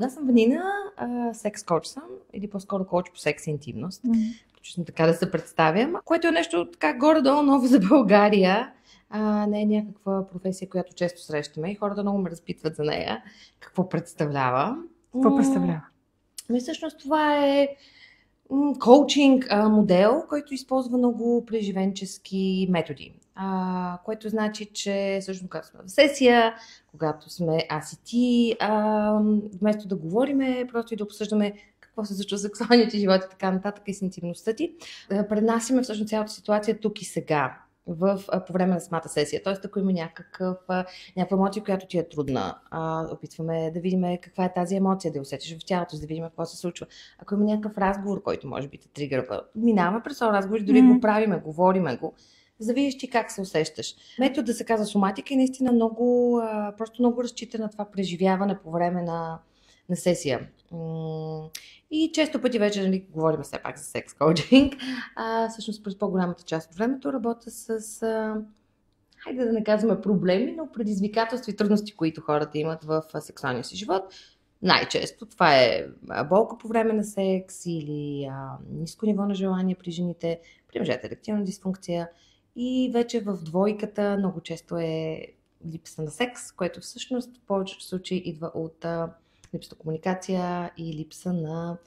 Аз съм Ванина, секс коуч съм, или по-скоро коуч по секс и интимност. Точно така да се представям, което е нещо така горе-долу ново за България. Не е някаква професия, която често срещаме и хората много ме разпитват за нея. Какво представлява? Какво представлява? Всъщност това е коучинг модел, който използва много преживенчески методи. Което значи, че също когато сме в сесия, когато сме аз и ти, вместо да говориме, просто и да обсъждаме какво се случва в сексуалния ти живот и така нататък и с интимността ти, пренасяме всъщност цялата ситуация тук и сега. По време на самата сесия. Тоест, ако има някаква емоция, която ти е трудна, опитваме да видим каква е тази емоция, да я усетиш в тялото, за да видим какво се случва. Ако има някакъв разговор, който може би те тригърва, минаваме през този разговор, дори го правиме, говориме го, за да видиш ти как се усещаш. Метод да се казва соматика и наистина много разчита на това преживяване по време на сесия. И често пъти вече говорим все пак за секс коучинг. Всъщност през по-голямата част от времето работя с, хайде да не казваме проблеми, но предизвикателства и трудности, които хората имат в сексуалния си живот. Най-често това е болка по време на секс или ниско ниво на желание при жените, при мъжете еректилна дисфункция. И вече в двойката много често е липса на секс, което всъщност в повечето случаи идва от липса на комуникация и липса на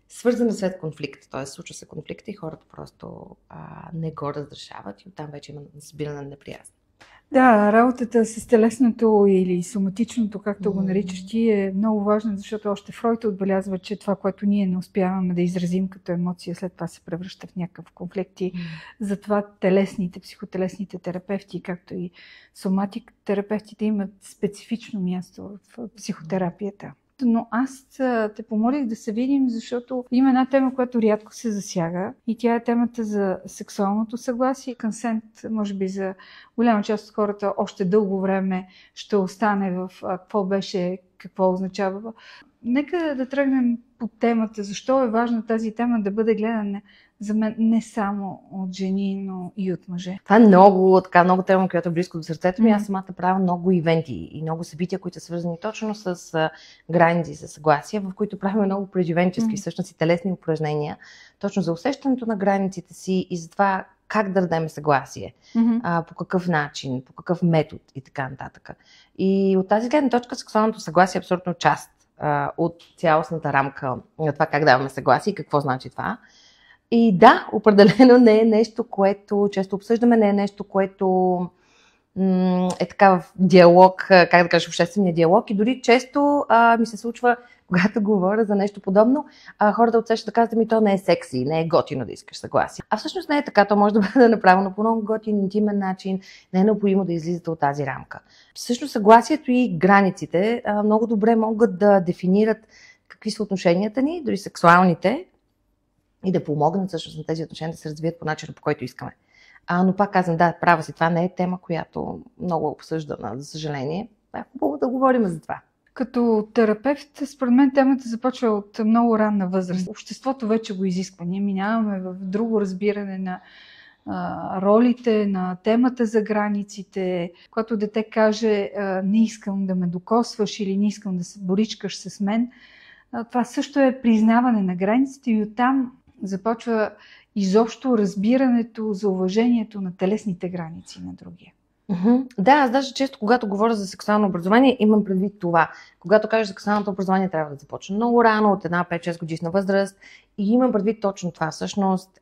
свързана след конфликт. Т.е. случва се конфликт и хората просто не го разрешават и оттам вече има събиране на неприязан. Да, работата с телесното или соматичното, както го наричаш ти, е много важна, защото още Фройд отбелязва, че това, което ние не успяваме да изразим като емоция, след това се превръща в някакъв конфликт. И затова телесните, психотелесните терапевти, както и соматик терапевтите имат специфично място в психотерапията. Но аз те помолих да се видим, защото има една тема, която рядко се засяга и тя е темата за сексуалното съгласие. Консент, може би за голяма част от хората още дълго време ще остане в какво означава. Нека да тръгнем по темата. Защо е важна тази тема да бъде гледана за мен не само от жени, но и от мъже? Това е много тема, която е близко до сърцето ми. Аз самата правя много ивенти и много събития, които са свързани точно с граници, с съгласие, в които правим много преживенчески, всъщност и телесни упражнения, точно за усещането на границите си и за това как да дадем съгласие, по какъв начин, по какъв метод и така нататък. И от тази гледна точка сексуалното съгласие е абсолютно част от цялостната рамка на това как даваме съгласие и какво значи това. И да, определено не е нещо, което често обсъждаме, не е нещо, което е така в диалог, как да кажа, обществения диалог. И дори често ми се случва, когато говоря за нещо подобно, хората отсещат да казват ми, то не е секси, не е готино да искаш съгласие. А всъщност не е така, то може да бъде направено по много готин, интимен начин, не е необходимо да излизате от тази рамка. Всъщност съгласието и границите много добре могат да дефинират какви са отношенията ни, дори сексуалните, и да помогнат всъщност на тези отношения да се развият по начина, по който искаме. Но пак казвам, да, права си, това не е тема, която много е обсъждана, за съжаление. Е хубаво да говорим за това. Като терапевт, според мен темата започва от много ранна възраст. Обществото вече го изисква. Ние минаваме в друго разбиране на ролите, на темата за границите. Когато дете каже не искам да ме докосваш или не искам да се боричкаш с мен, това също е признаване на границите и оттам започва изобщо разбирането за уважението на телесните граници на другия. Да, аз даже често, когато говоря за сексуално образование, имам предвид това. Когато кажа за сексуалното образование, трябва да започне много рано, от една 5-6 годишна възраст. И имам предвид точно това. Всъщност,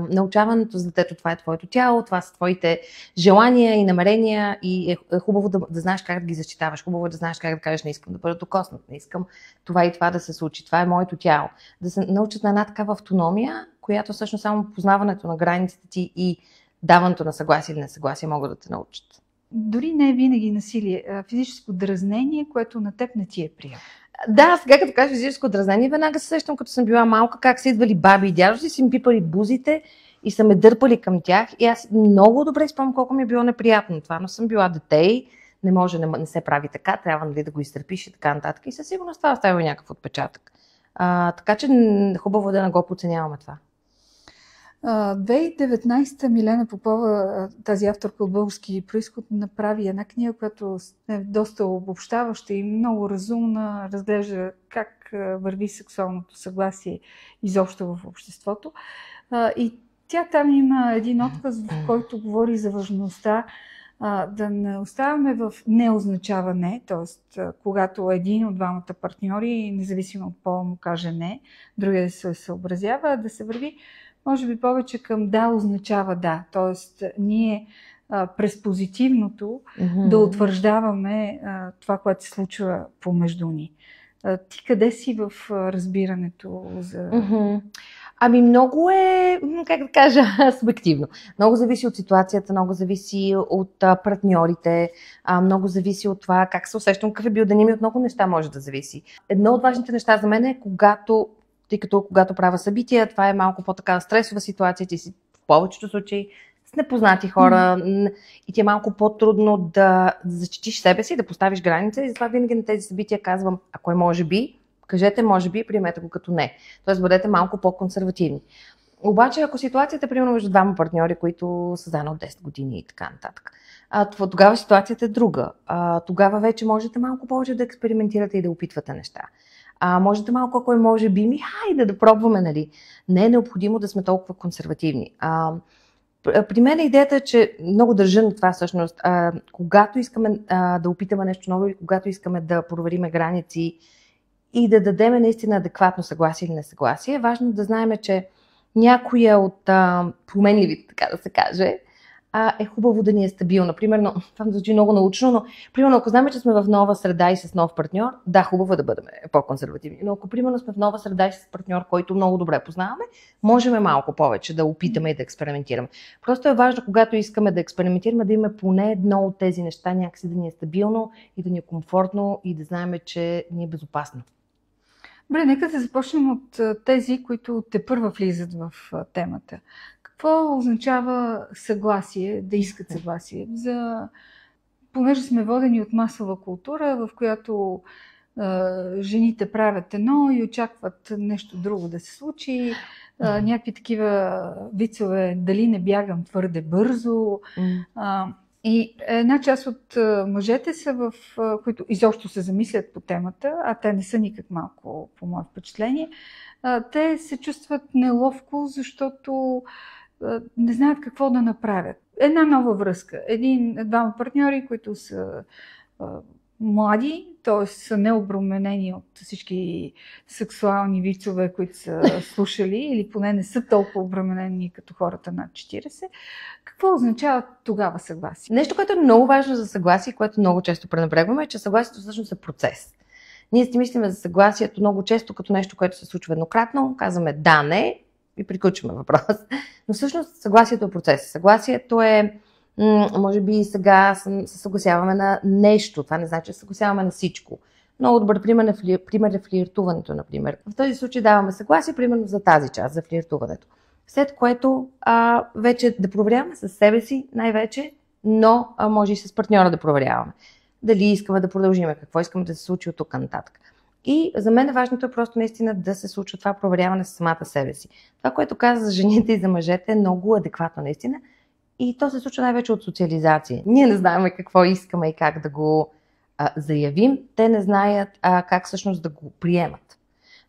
научаването за детето, това е твоето тяло, това са твоите желания и намерения и е хубаво да знаеш как да ги защитаваш. Хубаво е да знаеш как да кажеш, не искам да бъда докоснат, не искам това и това да се случи, това е моето тяло. Да се научат на една такава автономия, която всъщност само познаването на границите ти и даването на съгласие или несъгласие могат да те научат. Дори не е винаги насилие, физическо дразнение, което на теб не ти е приятно. Да, сега като кажа физическо дразнение, веднага се сещам, като съм била малка, как са идвали баби и дядо си ми пипали бузите и са ме дърпали към тях. И аз много добре спомням колко ми е било неприятно това, но съм била дете и не се прави така, трябва да го изтърпиш и така нататък. И със сигурност това оставя някакъв отпечатък. Така че хубаво да не го подценяваме това. 2019 Милена Попова, тази авторка от български произход, направи една книга, която е доста обобщаваща и много разумна, разглежда как върви сексуалното съгласие изобщо в обществото. И тя там има един отказ, в който говори за важността да не оставаме в не означава не, т.е. когато един от двамата партньори, независимо от пола, му каже не, другия да се съобразява, да се върви може би повече към да означава да. Т.е. ние през позитивното да утвърждаваме това, което се случва помежду ни. Ти къде си в разбирането за... Ами много е, как да кажа, субективно. Много зависи от ситуацията, много зависи от партньорите, много зависи от това как се усещам, какъв е биоденим и от много неща може да зависи. Едно от важните неща за мен е тъй като когато правя събития, това е малко по-така стресова ситуация, ти си в повечето случаи с непознати хора и ти е малко по-трудно да защитиш себе си, да поставиш граница и затова винаги на тези събития казвам, ако е може би, кажете може би, приемете го като не. Тоест бъдете малко по-консервативни. Обаче, ако ситуацията е примерно между двама партньори, които са заедно от 10 години и така нататък, тогава ситуацията е друга. Тогава вече можете малко повече да експериментирате и да опитвате неща. Можете малко, ако е може би, хайде да пробваме, нали? Не е необходимо да сме толкова консервативни. При мен идеята е, че много държа на това всъщност. Когато искаме да опитаме нещо ново или когато искаме да провериме граници и да дадем наистина адекватно съгласие или несъгласие, е важно да знаем, че някоя от променливите, така да се каже, е хубаво да ни е стабилна. Примерно, това звучи много научно, но примерно, ако знаем, че сме в нова среда и с нов партньор, да, хубаво е да бъдем по-консервативни. Но ако примерно сме в нова среда и с партньор, който много добре познаваме, можем малко повече да опитаме и да експериментираме. Просто е важно, когато искаме да експериментираме, да имаме поне едно от тези неща, някакси да ни е стабилно и да ни е комфортно и да знаем, че ни е безопасно. Добре, нека да започнем от тези, които тепърва влизат в темата. Какво означава съгласие, да искат съгласие? Понеже сме водени от масова култура, в която жените правят едно и очакват нещо друго да се случи, някакви такива вицове, дали не бягам твърде бързо. И една част от мъжете са които изобщо се замислят по темата, а те не са никак малко, по мое впечатление, те се чувстват неловко, защото не знаят какво да направят. Една нова връзка. Двама партньори, които са млади, т.е. са необременени от всички сексуални вицове, които са слушали, или поне не са толкова обременени като хората над 40. Какво означава тогава съгласие? Нещо, което е много важно за съгласие, което много често пренебрегваме, е, че съгласието всъщност е процес. Ние си мислиме за съгласието много често като нещо, което се случва еднократно, казваме да, не и приключваме въпрос. Но всъщност съгласието е процес. Съгласието е, може би сега се съгласяваме на нещо, това не значи, че се съгласяваме на всичко. Много добър пример е флиртуването, например. В този случай даваме съгласие, примерно за тази част, за флиртуването. След което вече да проверяваме със себе си най-вече, но може и с партньора да проверяваме. Дали искаме да продължим, какво искаме да се случи от тук нататък. И за мен важното е просто наистина да се случва това проверяване с самата себе си. Това, което каза за жените и за мъжете, е много адекватно наистина. И то се случва най-вече от социализация. Ние не знаем какво искаме и как да го заявим. Те не знаят как всъщност да го приемат.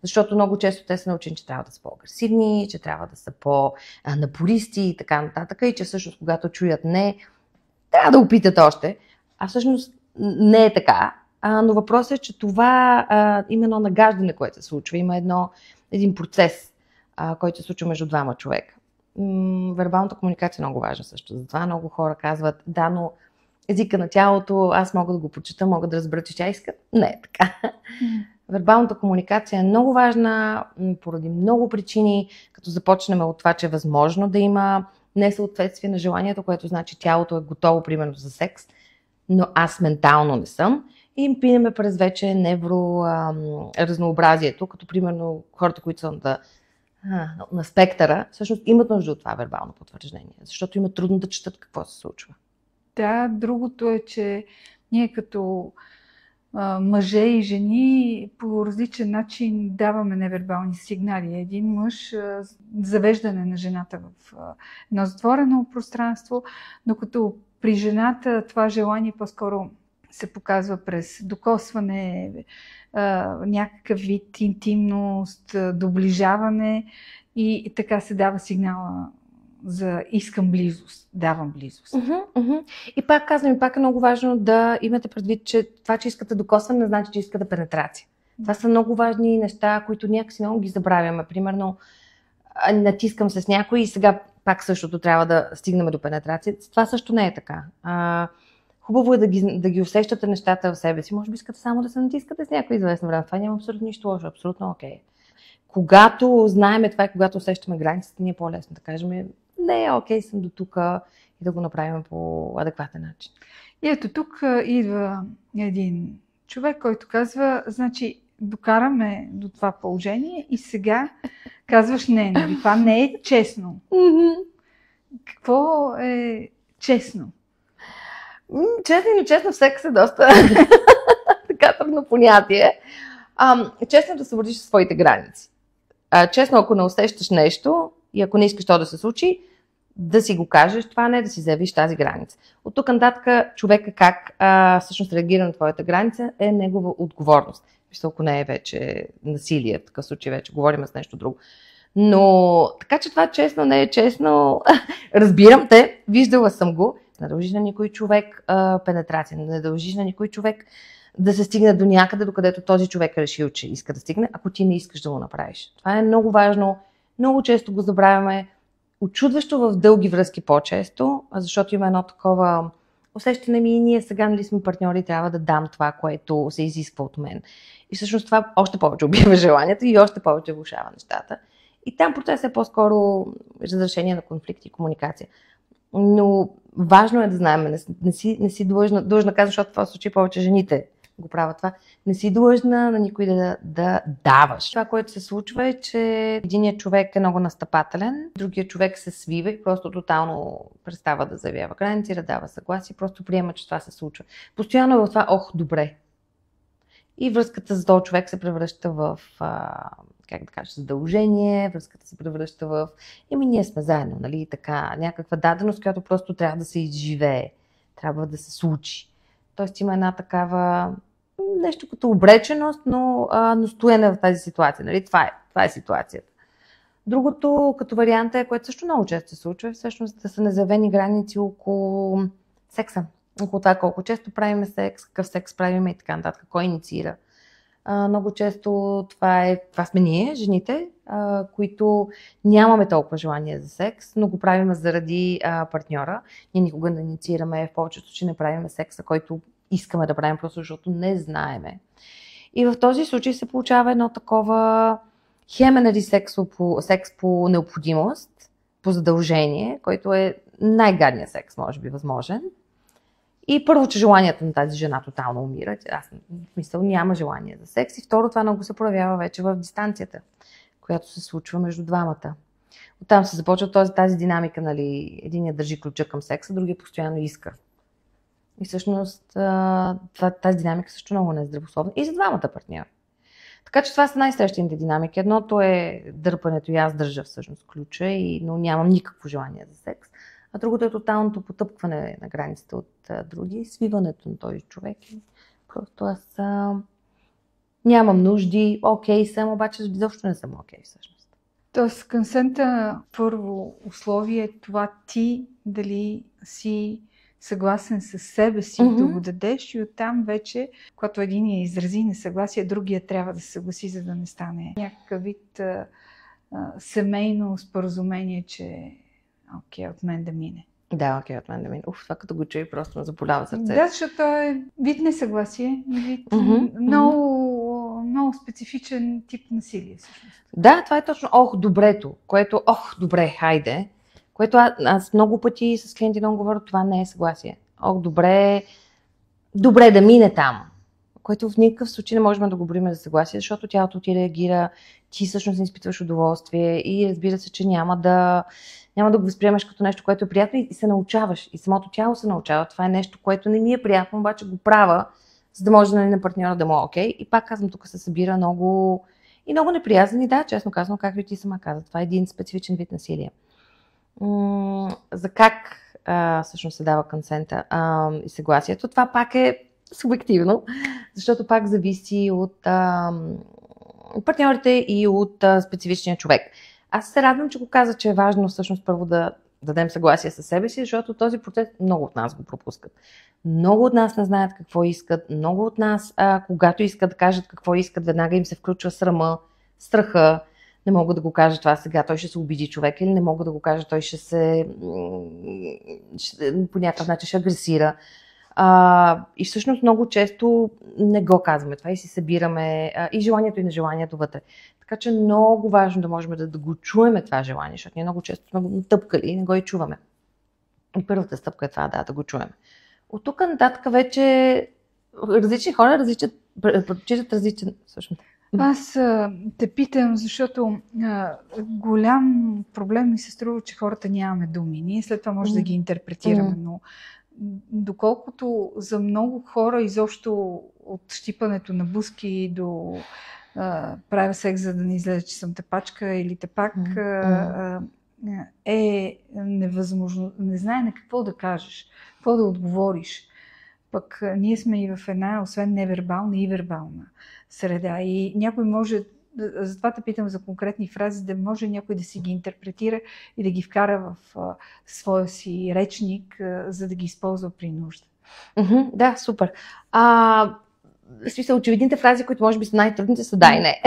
Защото много често те са научени, че трябва да са по-агресивни, че трябва да са по-напористи и така нататък. И че всъщност когато чуят не, трябва да опитат още. А всъщност не е така. Но въпросът е, че това има едно нагаждане, което се случва. Има един процес, който се случва между двама човека. Вербалната комуникация е много важна също. Затова много хора казват, да, но езика на тялото, аз мога да го прочита, мога да разбера, че тя иска. Не е така. Вербалната комуникация е много важна поради много причини, като започнем от това, че е възможно да има несъответствие на желанието, което значи тялото е готово, примерно, за секс, но аз ментално не съм. И минеме през вече разнообразието, като примерно хората, които са на спектъра, всъщност имат нужда от това вербално потвърждение, защото има трудно да четат какво се случва. Да, другото е, че ние като мъже и жени по различен начин даваме невербални сигнали. Един мъж завеждане на жената в едно затворено пространство, докато при жената това желание по-скоро се показва през докосване, някакъв вид интимност, доближаване и така се дава сигнала за искам близост, давам близост. И пак казвам, и пак е много важно да имате предвид, че това, че искате докосване, не значи, че искате пенетрация. Това са много важни неща, които някакси много ги забравяме. Примерно, натискам се с някой и сега пак същото трябва да стигнем до пенетрация. Това също не е така. Хубаво е да ги усещате нещата в себе си. Може би искате само да се натискате с някой известно време. Това няма абсолютно нищо лошо, абсолютно окей. Когато знаем това и когато усещаме границите, ни е по-лесно да кажем не, окей, съм до тук и да го направим по адекватен начин. И ето тук идва един човек, който казва, значи докараме до това положение и сега казваш не, нали? Това не е честно. Какво е честно? Честно и нечестно в секс е доста така трудно понятие. Честно е да се върдиш със своите граници. Честно, ако не усещаш нещо и ако не искаш то да се случи, да си го кажеш, това не е да си заявиш тази граница. От тук нататък човека как всъщност реагира на твоята граница е негова отговорност. Вижте, ако не е вече насилие, в такъв случай вече говорим с нещо друго. Но така че това честно, не е честно. Разбирам те, виждала съм го. Не дължиш на никой човек пенетрация, не дължиш на никой човек да се стигне до някъде, докъдето този човек е решил, че иска да стигне, ако ти не искаш да го направиш. Това е много важно. Много често го забравяме. Очудващо в дълги връзки по-често, защото има едно такова усещане ми и ние сега, нали сме партньори, трябва да дам това, което се изисква от мен. И всъщност това още повече убива желанието и още повече влошава нещата. И там процесът е по-скоро разрешение на конфликт и комуникация. Но важно е да знаем, не си длъжна казвам, защото в това случай повече жените го правят това, не си длъжна на никой да даваш. Това, което се случва е, че единият човек е много настъпателен, другият човек се свива и просто тотално престава да заявява граници, да дава съгласие, просто приема, че това се случва. Постоянно е в това, добре. И връзката за този човек се превръща в, как да кажа, задължение, връзката се превръща в, ние сме заедно, нали, така, някаква даденост, която просто трябва да се изживее, трябва да се случи. Тоест има една такава, нещо като обреченост, но стоене в тази ситуация, нали, това е ситуацията. Другото, като вариант е, което също много често се случва, всъщност да са незаявени граници около секса. Около това колко често правим секс, какъв секс правим и така нататък, кой инициира. Много често това сме ние, жените, които нямаме толкова желание за секс, но го правим заради партньора. Ние никога не инициираме, в повечето случаи не правим секса, който искаме да правим, просто защото не знаеме. И в този случай се получава едно такова хеменари секс по необходимост, по задължение, който е най-гадният секс, може би, възможен. И първо, че желанието на тази жена тотално умира. Аз в мисъл няма желание за секс. И второ, това много се проявява вече в дистанцията, която се случва между двамата. Оттам се започва тази динамика, нали, единият държи ключа към секса, другия постоянно иска. И всъщност тази динамика също много не е здравословна и за двамата партньори. Така че това са най-срещаните динамики. Едното е дърпането и аз държа всъщност ключа, но нямам никакво желание за секс. А другото е тоталното потъпкване на границите от други, свиването на този човек. Просто аз нямам нужди, окей съм, обаче изобщо не съм окей всъщност. Тоест, консента, първо условие е това ти дали си съгласен с себе си да го дадеш и оттам вече, когато един изрази несъгласие, другия трябва да се съгласи, за да не стане някакъв вид семейно споразумение, че окей, от мен да мине. Да, окей, от мен да мине. Това като го чуи, просто ме заболява сърцето. Да, защото е вид несъгласие, вид много специфичен тип насилие всъщност. Да, това е точно добрето, което добре, хайде. Което аз много пъти с клиенти много говоря, това не е съгласие. Добре да мине там. Което в никакъв случай не можем да го броим за съгласие, защото тялото ти реагира, ти всъщност не изпитваш удоволствие и разбира се, че няма да го възприемаш като нещо, което е приятно и се научаваш. И самото тяло се научава. Това е нещо, което не ми е приятно, обаче го правя, за да може на партньора да му е окей. И пак казвам, тук се събира много и много неприязан и да, честно казвам, както и ти сама каза, това е един специфичен вид насилие. За как всъщност се дава консента и съгласието, това пак е субективно, защото пак зависи от партньорите и от специфичния човек. Аз се радвам, че го каза, че е важно всъщност първо да дадем съгласие със себе си, защото този процес много от нас го пропускат. Много от нас не знаят какво искат, много от нас, когато искат да кажат какво искат, веднага им се включва срама, страха, не мога да го кажа това сега, той ще се обиди човек, или не мога да го кажа, той по някакъв начин ще агресира. И всъщност много често не го казваме това и си събираме и желанието и нежеланието вътре. Така че много важно да можем да го чуеме това желание, защото ние много често сме го натъпкали и не го и чуваме. И първата стъпка е това, да го чуем. От тук нататък вече различни хора предпочитат различен всъщност. Аз те питам, защото голям проблем ми се струва, че хората нямаме думи. Ние след това може да ги интерпретираме, но доколкото за много хора изобщо от щипането на бузки до правя секс, за да не излезе, че съм тепачка или тепак, е невъзможно. Не знае на какво да кажеш, какво да отговориш. Пък ние сме и в една, освен невербална и вербална среда. И някой може, затова те питам за конкретни фрази, да може някой да си ги интерпретира и да ги вкара в своя си речник, за да ги използва при нужда. Да, супер. В смисъл, очевидните фрази, които може би са най-трудните, са да и не.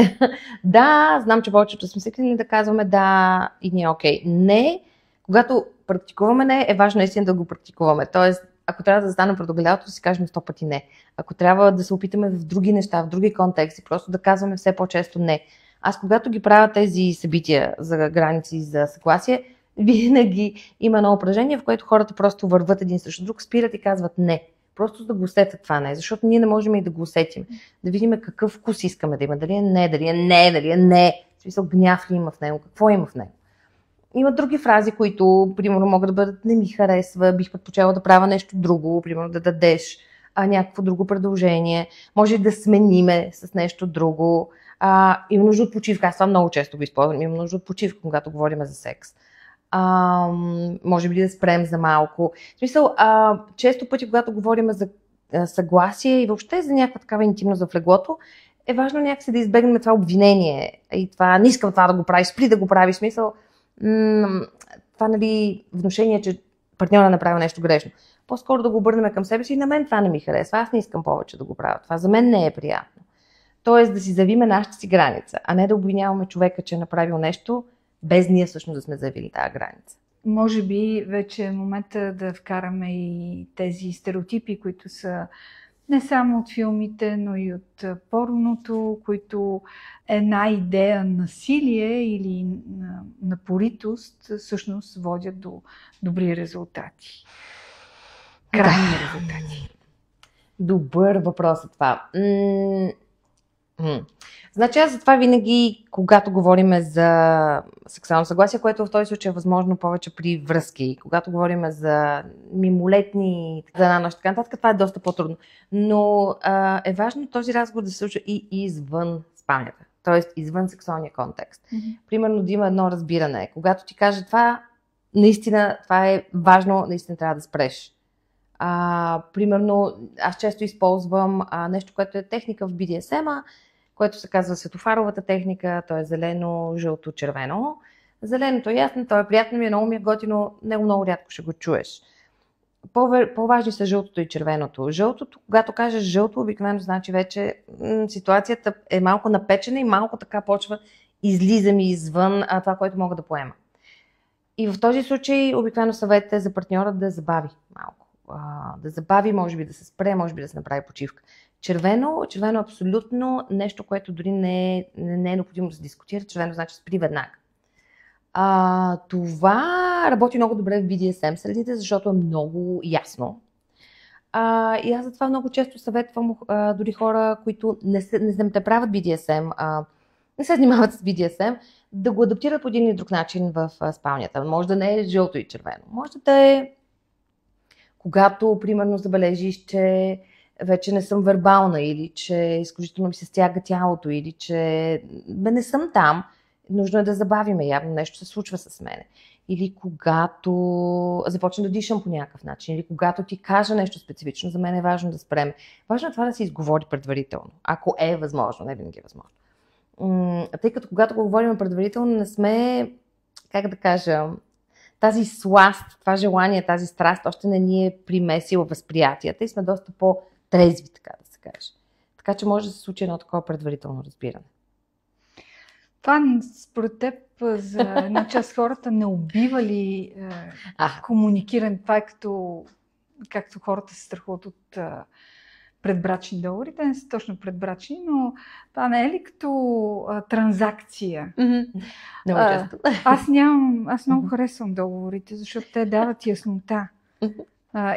Да, знам, че повечето сме свикнали да казваме да и ние окей. Не, когато практикуваме не, е важно наистина да го практикуваме. Тоест, ако трябва да застанем пред огледалото, си кажем 100 пъти не. Ако трябва да се опитаме в други неща, в други контексти, просто да казваме все по-често не. Аз когато ги правя тези събития за граници и за съгласие, винаги има едно упражнение, в което хората просто върват един срещу друг, спират и казват не. Просто да го усетят това не, защото ние не можем и да го усетим. Да видим какъв вкус искаме да има. Дали е не, дали е не, дали е не. В смисъл, гняв ли има в него, какво има в него. Има други фрази, които, примерно, могат да бъдат не ми харесва, бих предпочела да правя нещо друго, примерно да дадеш някакво друго предложение, може да смениме с нещо друго. Има нужда от почивка, аз това много често го използвам, има нужда от почивка, когато говорим за секс. Може би да спрем за малко. В смисъл, често пъти, когато говорим за съгласие и въобще за някаква такава интимност в леглото, е важно някакси да избегнем това обвинение и това, не искам това да го правиш, спри да го правиш, смисъл. Това, нали, внушение, че партньора направи нещо грешно. По-скоро да го обърнем към себе си и на мен това не ми харесва, аз не искам повече да го правя. Това за мен не е приятно. Тоест да си завиме нашата си граница, а не да обвиняваме човека, че е направил нещо, без ние всъщност да сме заявили тази граница. Може би вече е момента да вкараме и тези стереотипи, които са не само от филмите, но и от порното, които една идея насилие или напоритост всъщност водят до добри резултати. Крайни резултати. Добър въпрос е това. Значи аз затова винаги, когато говорим за сексуално съгласие, което в този случай е възможно повече при връзки, когато говорим за мимолетни, за една нощ, така нататък, това е доста по-трудно. Но е важно този разговор да се случва и извън спалнята, т.е. извън сексуалния контекст. Примерно да има едно разбиране. Когато ти каже това, наистина това е важно, наистина трябва да спреш. Примерно аз често използвам нещо, което е техника в BDSM-а, което се казва светофаровата техника, то е зелено, жълто, червено. Зеленото е ясно, то е приятно ми, много ми е готино, него много рядко ще го чуеш. По-важни са жълтото и червеното. Жълтото, когато кажеш жълто, обикновено значи вече ситуацията е малко напечена и малко така почва излиза ми извън това, което мога да поема. И в този случай обикновено съветът е за партньора да забави малко. Да забави, може би да се спре, може би да се направи почивка. Червено е абсолютно нещо, което дори не е необходимо да се дискутира. Червено значи спри веднага. Това работи много добре в BDSM средите, защото е много ясно. И аз затова много често съветвам дори хора, които не правят BDSM, не се занимават с BDSM, да го адаптират по един или друг начин в спалнята. Може да не е жълто и червено. Може да е когато, примерно, забележиш, че вече не съм вербална или че изключително ми се стяга тялото или че не съм там, нужно е да забавиме, явно нещо се случва с мене. Или когато започна да дишам по някакъв начин, или когато ти кажа нещо специфично, за мен е важно да спрем. Важно е това да се изговори предварително, ако е възможно, не винаги е възможно. Тъй като когато го говорим предварително, не сме, как да кажа, тази сласт, това желание, тази страст още не ни е примесила възприятията и сме доста по-трезви, така да се каже. Така че може да се случи едно такова предварително разбиране. Това според теб за една част хората не убива ли комуникиране? Това е както хората се страхуват от предбрачни договори. Те не са точно предбрачни, но това не е ли като транзакция? Много често. Аз много харесвам договорите, защото те дават яснота.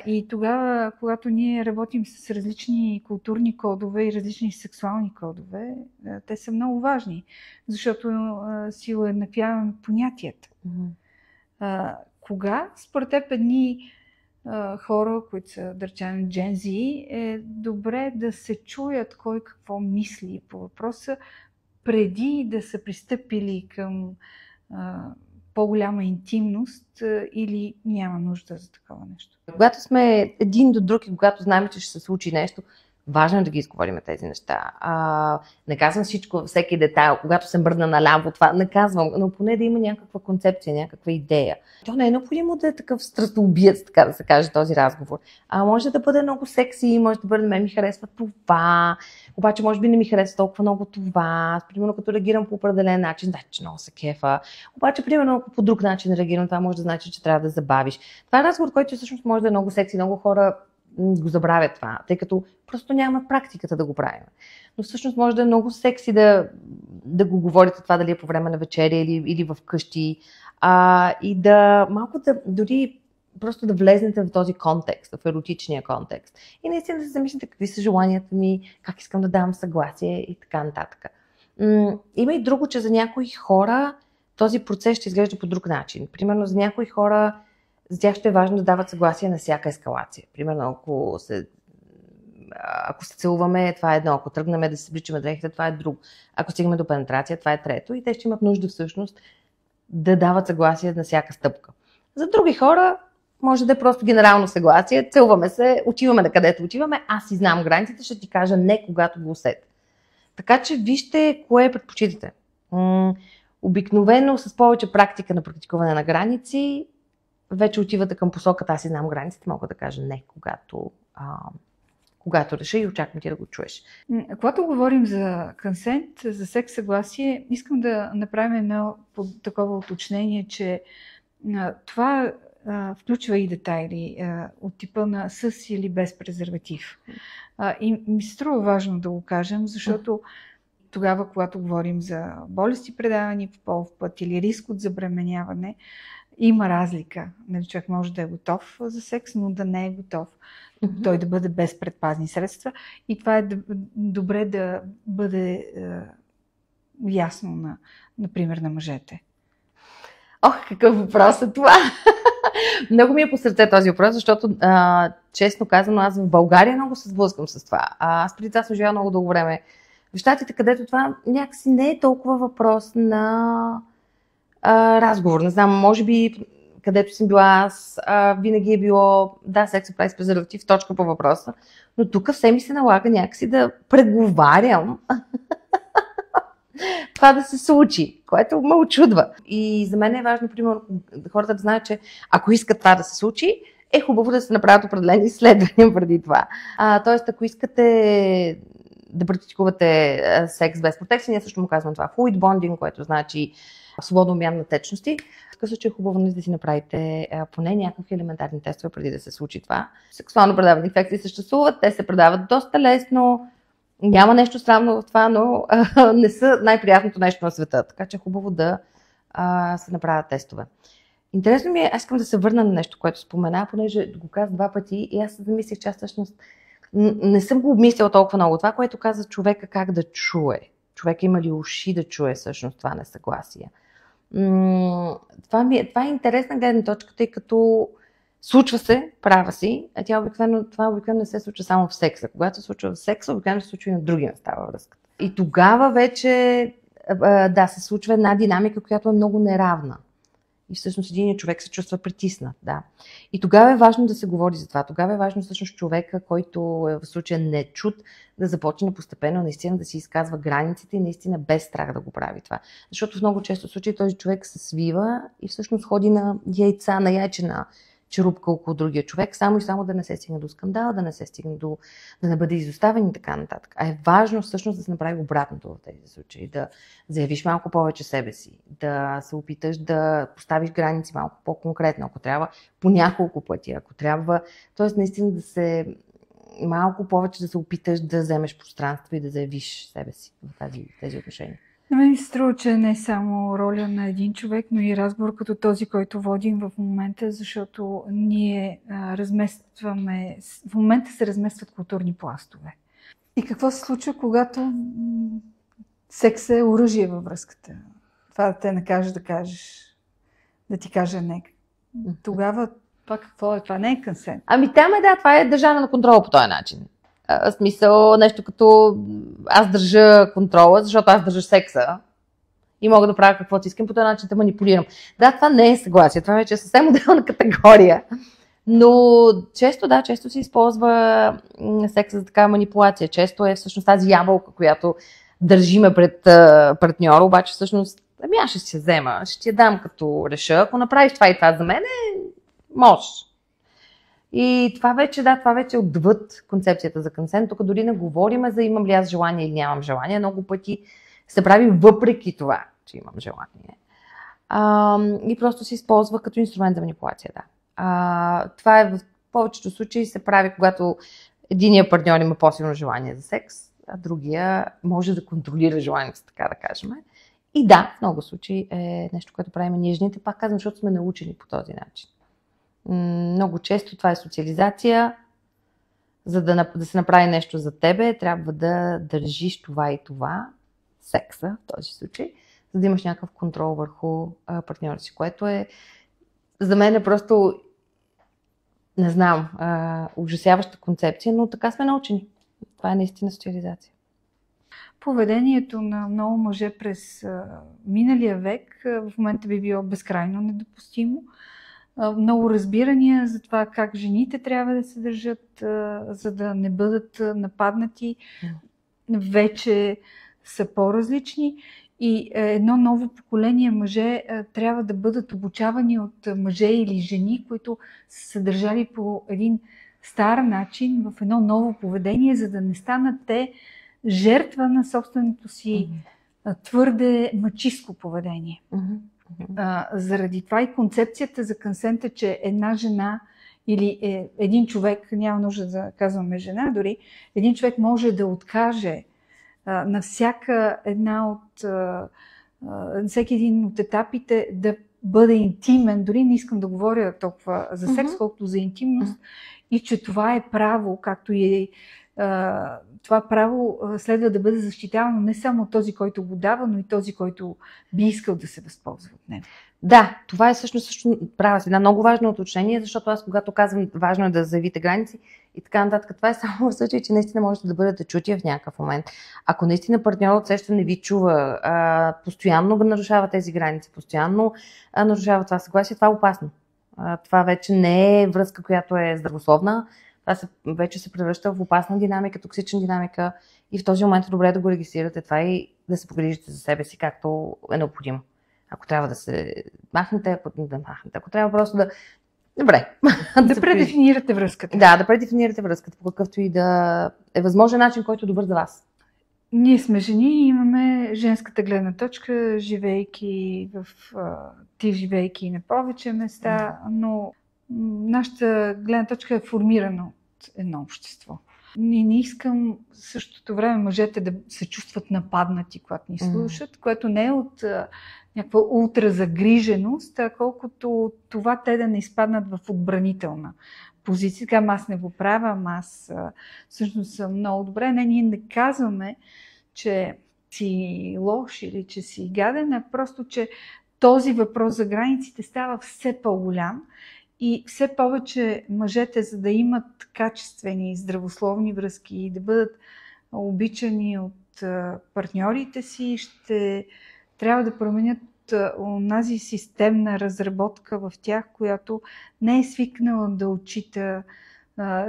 И тогава, когато ние работим с различни културни кодове и различни сексуални кодове, те са много важни, защото си уеднаквяваме понятията. Кога, според теб, едни хора, които са, да речем, Gen Z, е добре да се чуят кой какво мисли по въпроса, преди да са пристъпили към по-голяма интимност или няма нужда за такова нещо? Когато сме един до друг и когато знаем, че ще се случи нещо, важно е да ги изговорим тези неща. Не казвам всичко, всеки детайл, когато се мръдна наляво, това не казвам, но поне да има някаква концепция, някаква идея. То не е необходимо да е такъв страстоубиец, така да се каже, този разговор. Може да бъде много секси, може да бъде, мен ми харесва това, обаче може би не ми харесва толкова много това. Примерно като реагирам по определен начин, значи много се кефа. Обаче, примерно, ако по друг начин реагирам, това може да значи, че трябва да забавиш. Това е разговор, който всъщност може да е много секси, много хора го забравят това, тъй като просто няма практиката да го правим. Но всъщност може да е много секси да го говорите това, дали е по време на вечеря или в къщи, и да малко дори просто да влезнете в този контекст, в еротичния контекст. И наистина да се замислите какви са желанията ми, как искам да давам съгласие и така нататък. Има и друго, че за някои хора този процес ще изглежда по друг начин. Примерно за някои хора за тях ще е важно да дават съгласие на всяка ескалация. Примерно, ако се целуваме, това е едно. Ако тръгнем да се вличаме дрехите, това е друго. Ако стигнем до пенетрация, това е трето. И те ще имат нужда всъщност да дават съгласие на всяка стъпка. За други хора може да е просто генерално съгласие. Целуваме се, отиваме на където отиваме. Аз си знам границите, ще ти кажа не, когато го усетя. Така че вижте кое предпочитате. Обикновено с повече практика на практикуване на граници вече отивате към посоката, аз си знам границите, мога да кажа не, когато реша и очаквам ти да го чуеш. Когато говорим за консент, за секс съгласие, искам да направим едно такова уточнение, че това включва и детайли от типа на с или без презерватив. И ми се струва важно да го кажем, защото тогава, когато говорим за болести, предавани по полов път или риск от забременяване, има разлика. Човек може да е готов за секс, но да не е готов. Той да бъде без предпазни средства. И това е добре да бъде ясно, например, на мъжете. Какъв въпрос е това! Много ми е по сърце този въпрос, защото честно казано, аз в България много се сблъскам с това. Аз преди това съм живяла много дълго време в Щатите, където това някакси не е толкова въпрос на разговор. Не знам, може би където съм била аз, винаги е било секс се прави с презерватив, точка по въпроса. Но тук все ми се налага някакси да преговарям това да се случи, което ме очудва. И за мен е важно, примерно, хората да знаят, че ако искат това да се случи, е хубаво да се направят определени изследвания преди това. Тоест, ако искате да практикувате секс без протекция, ние също му казвам това fluid bonding, което значи свободно обмяна на течности. В такъв случай е хубаво да си направите поне някакви елементарни тестове преди да се случи това. Сексуално предавани инфекции съществуват, те се предават доста лесно, няма нещо странно в това, но не са най-приятното нещо на света, така че е хубаво да се направят тестове. Интересно ми е, аз искам да се върна на нещо, което спомена, понеже го казах 2 пъти и аз се замислих, че аз всъщност не съм го обмисляла толкова много. Това, което каза човека как да чуе. Човек има ли уши да чуе всъщност това несъгласие. Това е интересна гледна точка, тъй като Случва се, права си, а това обикновено не се случва само в секса. Когато се случва в секса, обикновено се случва и на други места във връзката. И тогава вече се случва една динамика, която е много неравна. И всъщност един човек се чувства притиснат. Да. И тогава е важно да се говори за това. Тогава е важно всъщност човека, който е в случая нечут, да започне постепенно наистина да си изказва границите и наистина без страх да го прави това. Защото в много често случаи този човек се свива и всъщност ходи на яйца, на яйчена черупка около другия човек, само и само да не се стигне до скандал, да не се стигне до да не бъде изоставен и така нататък. А е важно всъщност да се направи обратното в тези случаи, да заявиш малко повече себе си, да се опиташ да поставиш граници малко по-конкретно, ако трябва по няколко пъти, ако трябва, т.е. наистина да се малко повече да се опиташ да вземеш пространство и да заявиш себе си в тези отношения. На мен ми се струва, че не е само роля на един човек, но и разговор като този, който водим в момента, защото ние в момента се разместват културни пластове. И какво се случва, когато секс е оръжие във връзката? Това да те накаже да ти каже не. Тогава това какво е? Това не е консент. Това е държане на контрола по този начин. В смисъл, нещо като аз държа контрола, защото аз държа секса и мога да правя каквото искам, по този начин да манипулирам. Да, това не е съгласие, това вече е съвсем отделна категория. Но често се използва секса за такава манипулация. Често е всъщност тази ябълка, която държиме пред партньора, обаче всъщност, аз ще си я взема, ще ти я дам като реша. Ако направиш това и това за мен, можеш. И това вече е отвъд концепцията за консент. Тук дори не говорим за имам ли аз желание или нямам желание. Много пъти се прави въпреки това, че имам желание. И просто се използва като инструмент за манипулация. Да. Това е в повечето случаи се прави, когато единият партньор има по-силно желание за секс, а другия може да контролира желанието, така да кажем. И да, в много случаи е нещо, което правим ние жените, пак казвам, защото сме научени по този начин. Много често това е социализация. За да се направи нещо за тебе, трябва да държиш това и това, секса в този случай, за да имаш някакъв контрол върху партньора си, което е за мен е просто, не знам, ужасяваща концепция, но така сме научени. Това е наистина социализация. Поведението на много мъже през миналия век в момента би било безкрайно недопустимо. Много разбирания за това как жените трябва да се държат, за да не бъдат нападнати, вече са по-различни и едно ново поколение мъже трябва да бъдат обучавани от мъже или жени, които са се държали по един стар начин в едно ново поведение, за да не станат те жертва на собственото си твърде мачистко поведение. Заради това и концепцията за консента, че една жена или един човек, няма нужда да казваме жена, дори един човек може да откаже на всеки един от етапите да бъде интимен, дори не искам да говоря толкова за секс, колкото за интимност, и че това е право, както и това право следва да бъде защитавано не само от този, който го дава, но и този, който би искал да се възползва от него. Да, това е също права си. Една много важно уточнение, защото аз когато казвам важно е да заявите граници и така нататък, това е само в случай, че наистина можете да бъдете чути в някакъв момент. Ако наистина партньорът срещу не ви чува, постоянно нарушава тези граници, постоянно нарушава това съгласие, това е опасно. Това вече не е връзка, която е здравословна. Това вече се превръща в опасна динамика, токсична динамика и в този момент е добре да го регистрирате това и да се погрижите за себе си, както е необходимо. Ако трябва да се махнете, ако трябва просто да... Добре. Да предефинирате връзката. Да, да предефинирате връзката по какъвто и да е възможен начин, който е добър за вас. Ние сме жени и имаме женската гледна точка, живейки на повече места, но нашата гледна точка е формирана от едно общество. Не искам в същото време мъжете да се чувстват нападнати, когато ни слушат, което не е от някаква ултразагриженост, а колкото това те да не изпаднат в отбранителна позиция. Така, аз не го правя, аз всъщност съм много добре. Не, ние не казваме, че си лош или че си гаден, а просто, че този въпрос за границите става все по-голям И все повече мъжете, за да имат качествени, здравословни връзки и да бъдат обичани от партньорите си, ще трябва да променят онази системна разработка в тях, която не е свикнала да отчита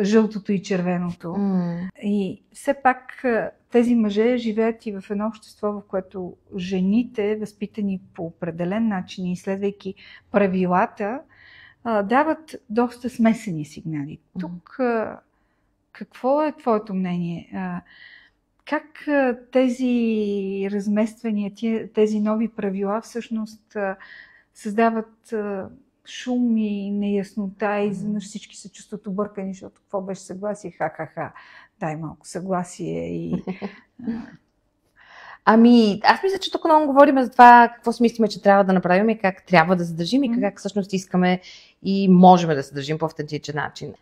жълтото и червеното. И все пак тези мъже живеят и в едно общество, в което жените, възпитани по определен начин и следвайки правилата, дават доста смесени сигнали. Тук какво е твоето мнение? Как тези размествания, тези нови правила всъщност създават шум и неяснота и изведнъж всички се чувстват объркани, защото какво беше съгласие? Ха-ха-ха, дай малко съгласие и... Ами, аз мисля, че тук много говорим за това какво си мислиме, че трябва да направим и как трябва да се държим и как всъщност искаме и можем да се държим по автентичен начин.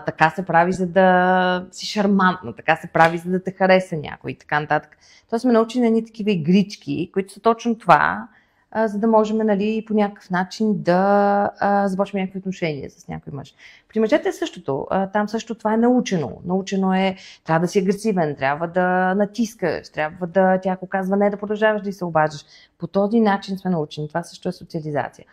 Така се прави, за да си шармантна, така се прави, за да те хареса някой и така нататък. То сме научили на едни такива игрички, които са точно това, за да можем, нали, по някакъв начин да започнем някакви отношения с някой мъж. При мъжете е същото. Там също това е научено. Научено е, трябва да си агресивен, трябва да натискаш, трябва да тя, ако казва не, да продължаваш да й се обаждаш. По този начин сме научени. Това също е социализация.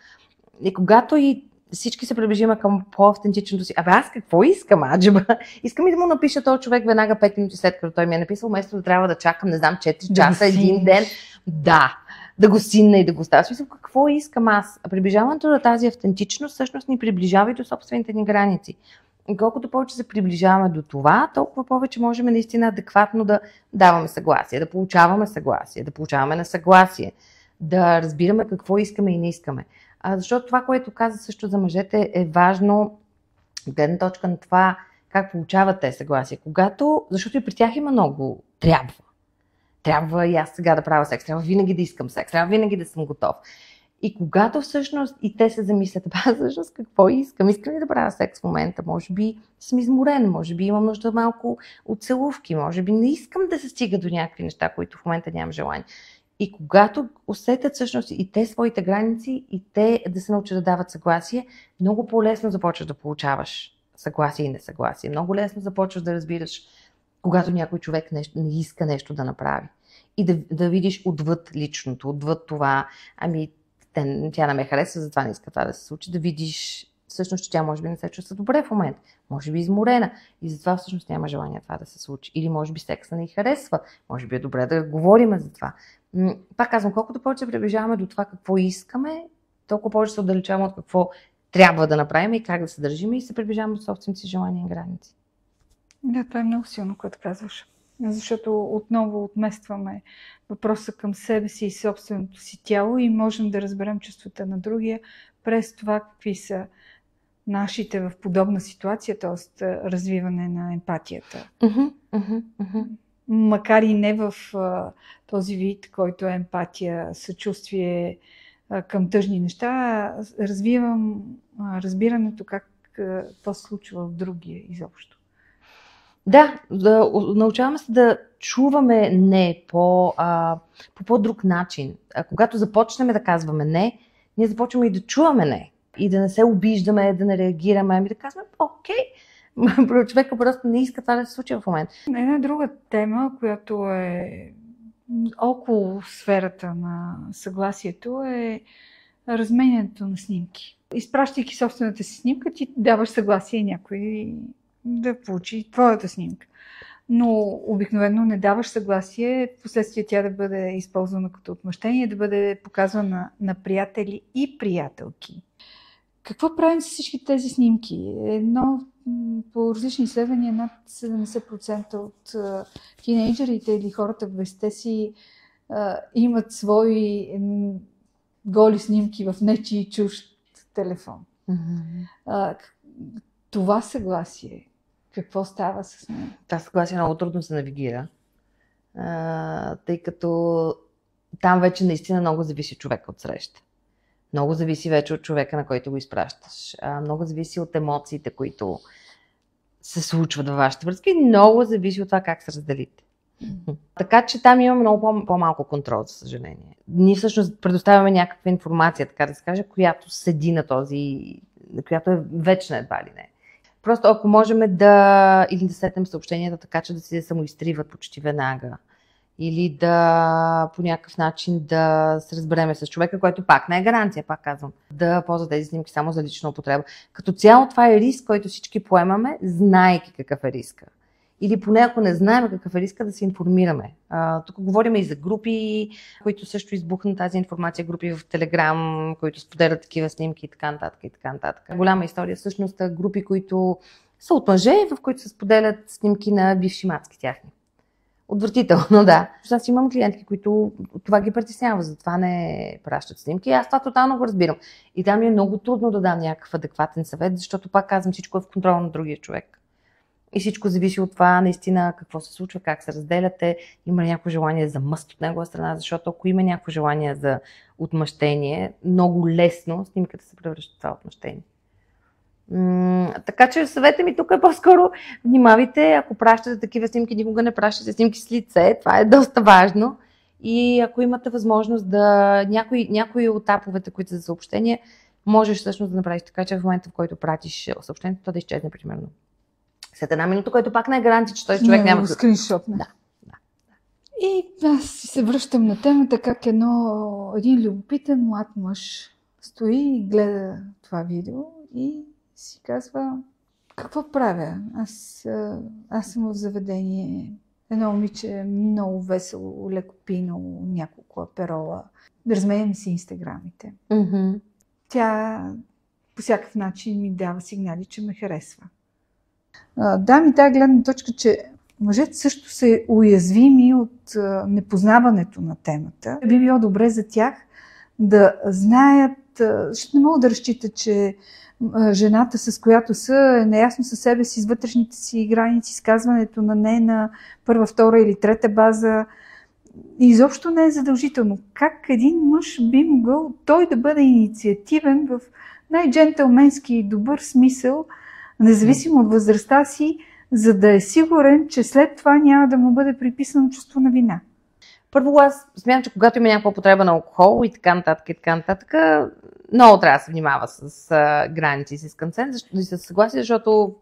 И когато и всички се приближиме към по-автентичното си, аз какво искам, аджеба? Искам и да му напиша този човек веднага 5 минути след като той ми е написал, вместо да трябва да чакам, не знам, 4 часа, един ден. Да го синна и да го оставя. Смисъл, какво искам аз? Приближаването на тази автентичност всъщност ни приближава и до собствените ни граници. И колкото повече се приближаваме до това, толкова повече можем наистина адекватно да даваме съгласие, да получаваме несъгласие, да разбираме какво искаме и не искаме. Защото това, което каза също за мъжете, е важно от гледна точка на това как получават те съгласие. Защото и при тях има много трябва и аз сега да правя секс, трябва винаги да искам секс, трябва винаги да съм готов. И когато всъщност и те се замислят, всъщност какво искам? Искам ли да правя секс в момента? Може би съм изморен, може би имам нужда малко от целувки, може би не искам да се стига до някакви неща, които в момента нямам желание. И когато усетят всъщност и те своите граници, и те да се научат да дават съгласие, много по-лесно започваш да получаваш съгласие и несъгласие. Много лесно започваш да разбираш, когато някой човек не иска нещо да направи. И да видиш отвъд личното, отвъд това, тя не ме харесва, затова не иска това да се случи, да видиш всъщност, че тя може би не се чувства добре в момента, може би изморена и затова всъщност няма желание това да се случи. Или може би секса не й харесва, може би е добре да говорим за това. Пак казвам, колкото повече се приближаваме до това какво искаме, толкова повече се отдалечаваме от какво трябва да направим и как да се държим и се приближаваме до собствените си желания и граници. Да, това е много силно, което казваш. Защото отново отместваме въпроса към себе си и собственото си тяло и можем да разберем чувствата на другия през това какви са нашите в подобна ситуация, т.е. развиване на емпатията. Макар и не в този вид, който е емпатия, съчувствие към тъжни неща, развивам разбирането как то се случва в другия изобщо. Да, научаваме се да чуваме не по по-друг начин. Когато започнем да казваме не, ние започваме и да чуваме не. И да не се обиждаме, да не реагираме, ами да казваме окей. Човека просто не иска това да се случи в момента. Една друга тема, която е около сферата на съгласието, е разменянето на снимки. Изпращайки собствената си снимка, ти даваш съгласие някой да получи твоята снимка. Но обикновено не даваш съгласие, впоследствие тя да бъде използвана като отмъщение, да бъде показвана на приятели и приятелки. Какво правим с всички тези снимки? По различни изследвания над 70% от тинейджерите или хората в 20-те си имат свои голи снимки в нечий чужд телефон. Това съгласие, какво става с него? Това съгласие много трудно се навигира, тъй като там вече наистина много зависи човека от среща. Много зависи вече от човека, на който го изпращаш. Много зависи от емоциите, които се случват във вашите връзки. Много зависи от това как се разделите. Така че там имаме много по-малко контрол, за съжаление. Ние всъщност предоставяме някаква информация, така да се каже, която седи на този която е вечна едва ли не. Просто ако можем или да сетнем съобщенията така, че да се самоизтриват почти веднага, или да по някакъв начин да се разбереме с човека, който пак не е гаранция, пак казвам, да ползва тези снимки само за лична употреба. Като цяло това е риск, който всички поемаме, знаейки какъв е риска. Или поне ако не знаем какъв е риска, да се информираме. Тук говорим и за групи, които също избухнат тази информация, групи в Телеграм, които споделят такива снимки и така нататък и така нататък. Голяма история всъщност групи, които са от мъже, в които се споделят снимки на бивши мацки тяхни. Отвратително, да. Аз имам клиентки, които това ги притеснява, затова не пращат снимки. Аз това тотално го разбирам. И там ми е много трудно да дам някакъв адекватен съвет, защото пак казвам, всичко е в контрол на другия човек. И всичко зависи от това наистина какво се случва, как се разделяте, има ли някакво желание за мъст от негова страна, защото ако има някакво желание за отмъщение, много лесно снимката се превръща в това отмъщение. Така че съветът ми тук е по-скоро внимавайте, ако пращате такива снимки, никога не пращате снимки с лице, това е доста важно. И ако имате възможност да някои от таповете, които са за съобщение, можеш всъщност да направиш така, че в момента, в който пратиш съобщението, то да изчезне примерно след една минута, което пак не е гаранция, че този човек няма скриншот. Да. И аз се връщам на темата, как един любопитен млад мъж стои и гледа това видео и си казва, какво правя? Аз съм в заведение. Едно момиче много весело, леко пинало, няколко аперола. Разменяме си инстаграмите. Mm-hmm. Тя по всякакъв начин ми дава сигнали, че ме харесва. Да, ми тази гледна точка, че мъжете също са уязвими от непознаването на темата. Би било добре за тях да знаят, защото не могат да разчитат, че жената, с която са, е наясно със себе си, с вътрешните си граници, изказването на не на първа, втора или трета база. Изобщо не е задължително. Как един мъж би могъл той да бъде инициативен в най-джентълменски и добър смисъл, независимо от възрастта си, за да е сигурен, че след това няма да му бъде приписано чувство на вина? Първо, аз смятам, че когато има някаква употреба на алкохол и така нататък, много трябва да се внимава с граници и с консент и с съгласие, защото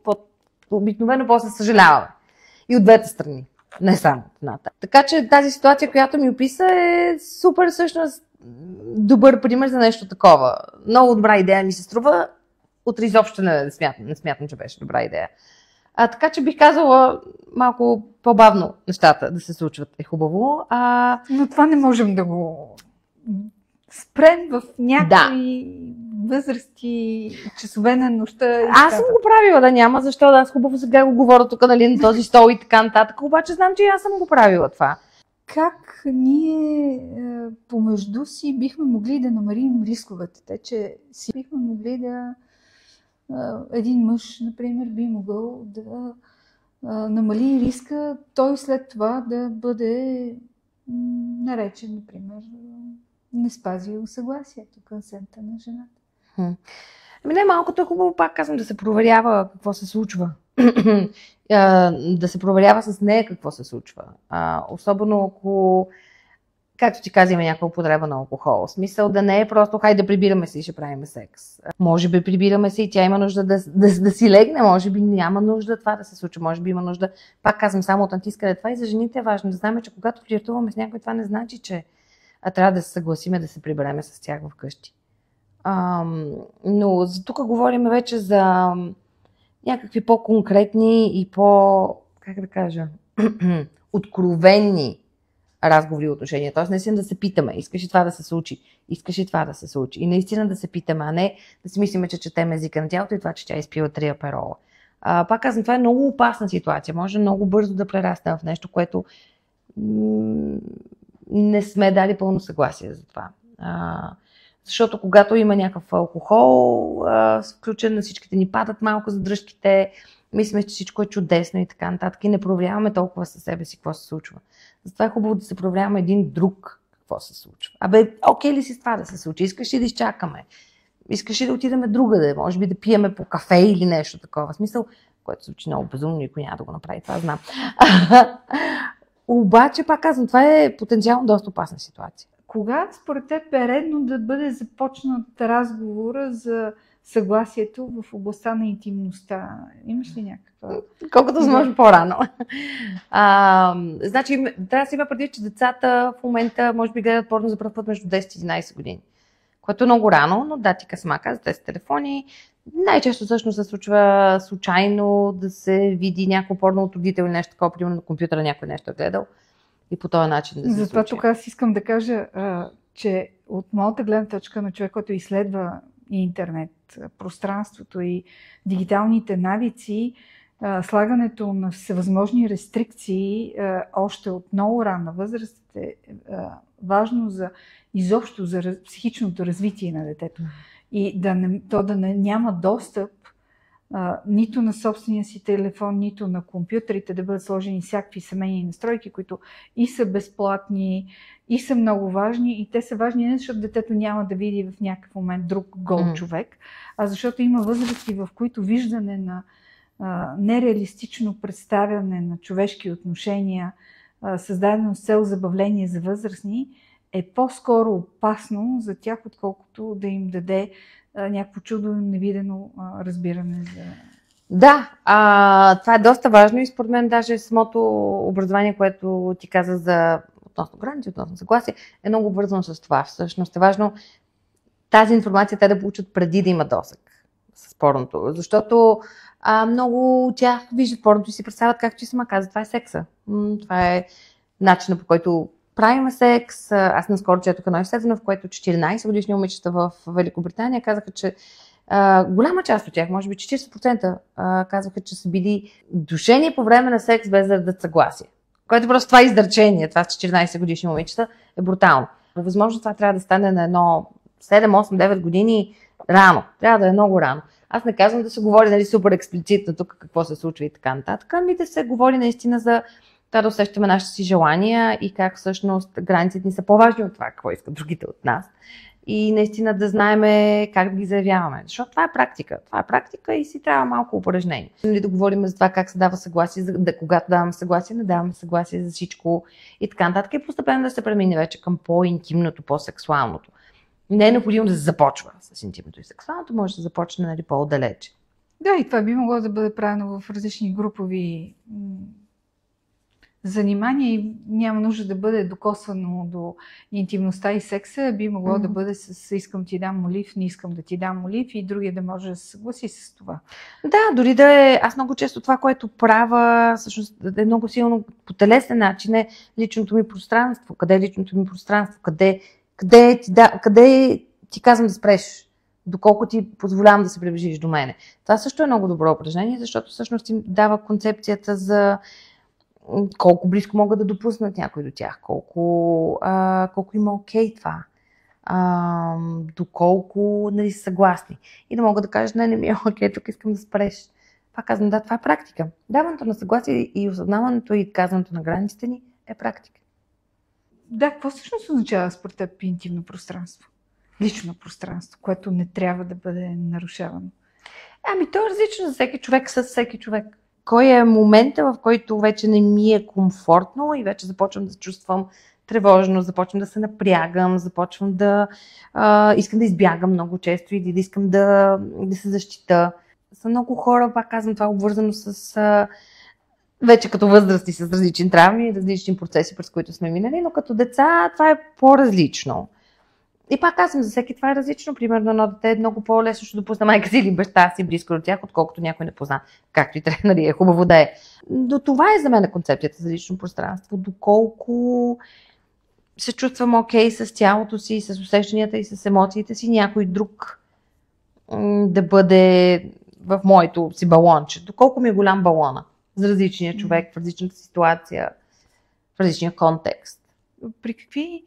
обикновено после съжаляваме. И от двете страни, не само от едната. Така че тази ситуация, която ми описа, е супер всъщност добър пример за нещо такова. Много добра идея ми се струва. Утре изобщо не смятам, че беше добра идея. Така че бих казала малко по-бавно нещата да се случват е хубаво. Но това не можем да го спрем в някакви възрасти, часове на нощта. Аз съм го правила да няма, защото аз хубаво сега го говоря тук, нали, на този стол и така нататък, обаче знам, че аз съм го правила това. Как ние помежду си бихме могли да намалим рисковете? Те, че си бихме могли да един мъж, например, би могъл да намали риска той след това да бъде наречен, например, не спазил съгласието, консента на жената. Малкото е хубаво, пак казвам, да се проверява какво се случва. Да се проверява с нея какво се случва. Особено ако, както ти каза, има някаква употреба на алкохол. В смисъл да не е просто хайде да прибираме се и ще правим секс. Може би прибираме се и тя има нужда да си легне, може би няма нужда това да се случи, може би има нужда, пак казвам, само от натискане. Това и за жените е важно да знаем, че когато флиртуваме с някой, това не значи, че трябва да се съгласиме да се прибереме с тях вкъщи. Но за тук говорим вече за някакви по-конкретни и как да кажа, откровенни разговори и отношения. Тоест наистина да се питаме, искаш ли това да се случи, искаш ли това да се случи. И наистина да се питаме, а не да си мислиме, че четем езика на тялото и това, че тя изпива 3 аперола. Пак казвам, това е много опасна ситуация. Може много бързо да прерасне в нещо, което не сме дали пълно съгласие за това. Защото когато има някакъв алкохол, включен на всичките ни падат малко задръжките, мислим, че всичко е чудесно и така нататък и не проверяваме толкова със себе си какво се случва. Затова е хубаво да се проверяваме един друг какво се случва. Окей ли си с това да се случи? Искаш ли да изчакаме? Искаш ли да отидем другаде? Може би да пиеме по кафе или нещо такова. В смисъл, което се случи много безумно, никой няма да го направи, това знам. Обаче, пак казвам, това е потенциално доста опасна ситуация. Кога според теб е редно да бъде започнат разговора за съгласието в областта на интимността? Имаш ли някаква? Колкото възможно по-рано. Значи, трябва да се има предвид, че децата в момента може би гледат порно за първ път между 10 и 11 години. Което е много рано, но да, ти късма каза, те са телефони. Най-често всъщност се случва случайно да се види някакво порно от родител или нещо такова, примерно на компютъра някой нещо е гледал и по този начин да се Затова случи. тук аз искам да кажа, че от моята гледна точка на човек, който изследва интернет, пространството и дигиталните навици, слагането на всевъзможни рестрикции още от много ранна възраст е важно за изобщо за психичното развитие на детето. И то да няма достъп нито на собствения си телефон, нито на компютрите, да бъдат сложени всякакви семейни настройки, които и са безплатни, и са много важни. И те са важни не защото детето няма да види в някакъв момент друг гол човек, а защото има възрасти, в които виждане на нереалистично представяне на човешки отношения, създадено с цел забавление за възрастни, е по-скоро опасно за тях, отколкото да им даде някакво чудо невидено разбиране за... Да, това е доста важно и според мен даже самото образование, което ти каза за относно граници, относно съгласие, е много обвързано с това. Всъщност е важно тази информация те да получат преди да има досег с порното, защото много от тях виждат порното и си представят, както ти сама каза, това е секса. Това е начинът, по който правим секс. Аз наскоро четох едно изследване, в което 14 годишни момичета в Великобритания казаха, че голяма част от тях, може би 40%, казваха, че са били душени по време на секс без да дадат съгласие. Което просто това изречение, това с 14 годишни момичета е брутално. Възможно това трябва да стане на едно 7, 8, 9 години рано. Трябва да е много рано. Аз не казвам да се говори нали, супер експлицитно тук какво се случва и така нататък, ами да се говори наистина за това да усещаме нашите си желания и как всъщност границите ни са по-важни от това, какво искат другите от нас. И наистина да знаем как да ги заявяваме. Защото това е практика. Това е практика и си трябва малко упражнение. Нали, да говорим за това как се дава съгласие, когато даваме съгласие, не даваме съгласие за всичко и така нататък. И постепенно да се премине вече към по-интимното, по-сексуалното. Не е необходимо да се започва с интимното и сексуалното, може да се започне нали, по-далече. Да, и това би могло да бъде правено в различни групови занимание и няма нужда да бъде докосвано до интимността и секса, би могло да бъде с искам ти дам молив, не искам да ти дам молив и другия да може да се съгласи с това. Да, дори да е, аз много често това, което правя, всъщност е много силно по телесен начин е личното ми пространство. Къде е личното ми пространство? Къде ти казвам да спреш? Доколко ти позволявам да се приближиш до мене? Това също е много добро упражнение, защото всъщност ти дава концепцията за колко близко могат да допуснат някой до тях, колко има окей това, доколко нали, са съгласни. И да могат да кажат, не ми е окей, тук искам да спреш. Това казвам, да, това е практика. Даването на съгласие и осъзнаването и казването на границите ни е практика. Да, какво всъщност означава според теб интимно пространство? Лично пространство, което не трябва да бъде нарушавано? Ами то е различно за всеки човек с всеки човек. Кой е момента, в който вече не ми е комфортно и вече започвам да се чувствам тревожно, започвам да се напрягам, започвам да искам да избягам много често или да искам да се защита. Са много хора, пак казвам, това е обвързано с вече като възрасти с различни травми, различни процеси, през които сме минали, но като деца това е по-различно. И пак казвам, за всеки това е различно. Примерно едно дете е много по-лесно ще допусне майка си или баща си близко до тях, отколкото някой не позна. Както и трябва, нали, е хубаво да е. Но това е за мен концепцията за лично пространство. Доколко се чувствам окей с тялото си, с усещанията и с емоциите си, някой друг да бъде в моето си балонче. Доколко ми е голям балона за различния човек, в различната ситуация, в различния контекст. При какви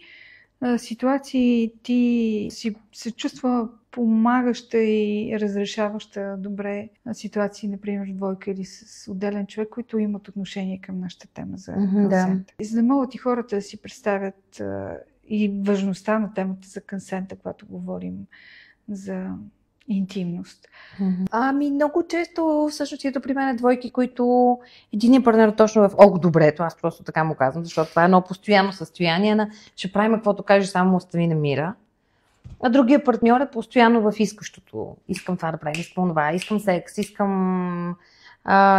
ситуации ти си се чувства помагаща и разрешаваща добре ситуации, например в двойка или с отделен човек, които имат отношение към нашата тема за консента. Да. За да могат и хората да си представят и важността на темата за консента, когато говорим за интимност. Ами много често всъщност ето при мен двойки, които един партнер точно в добрето, аз просто така му казвам, защото това е едно постоянно състояние на ще правим каквото кажеш, само остави на мира. А другия партньор е постоянно в искащото. Искам това да правим, искам това, искам секс, искам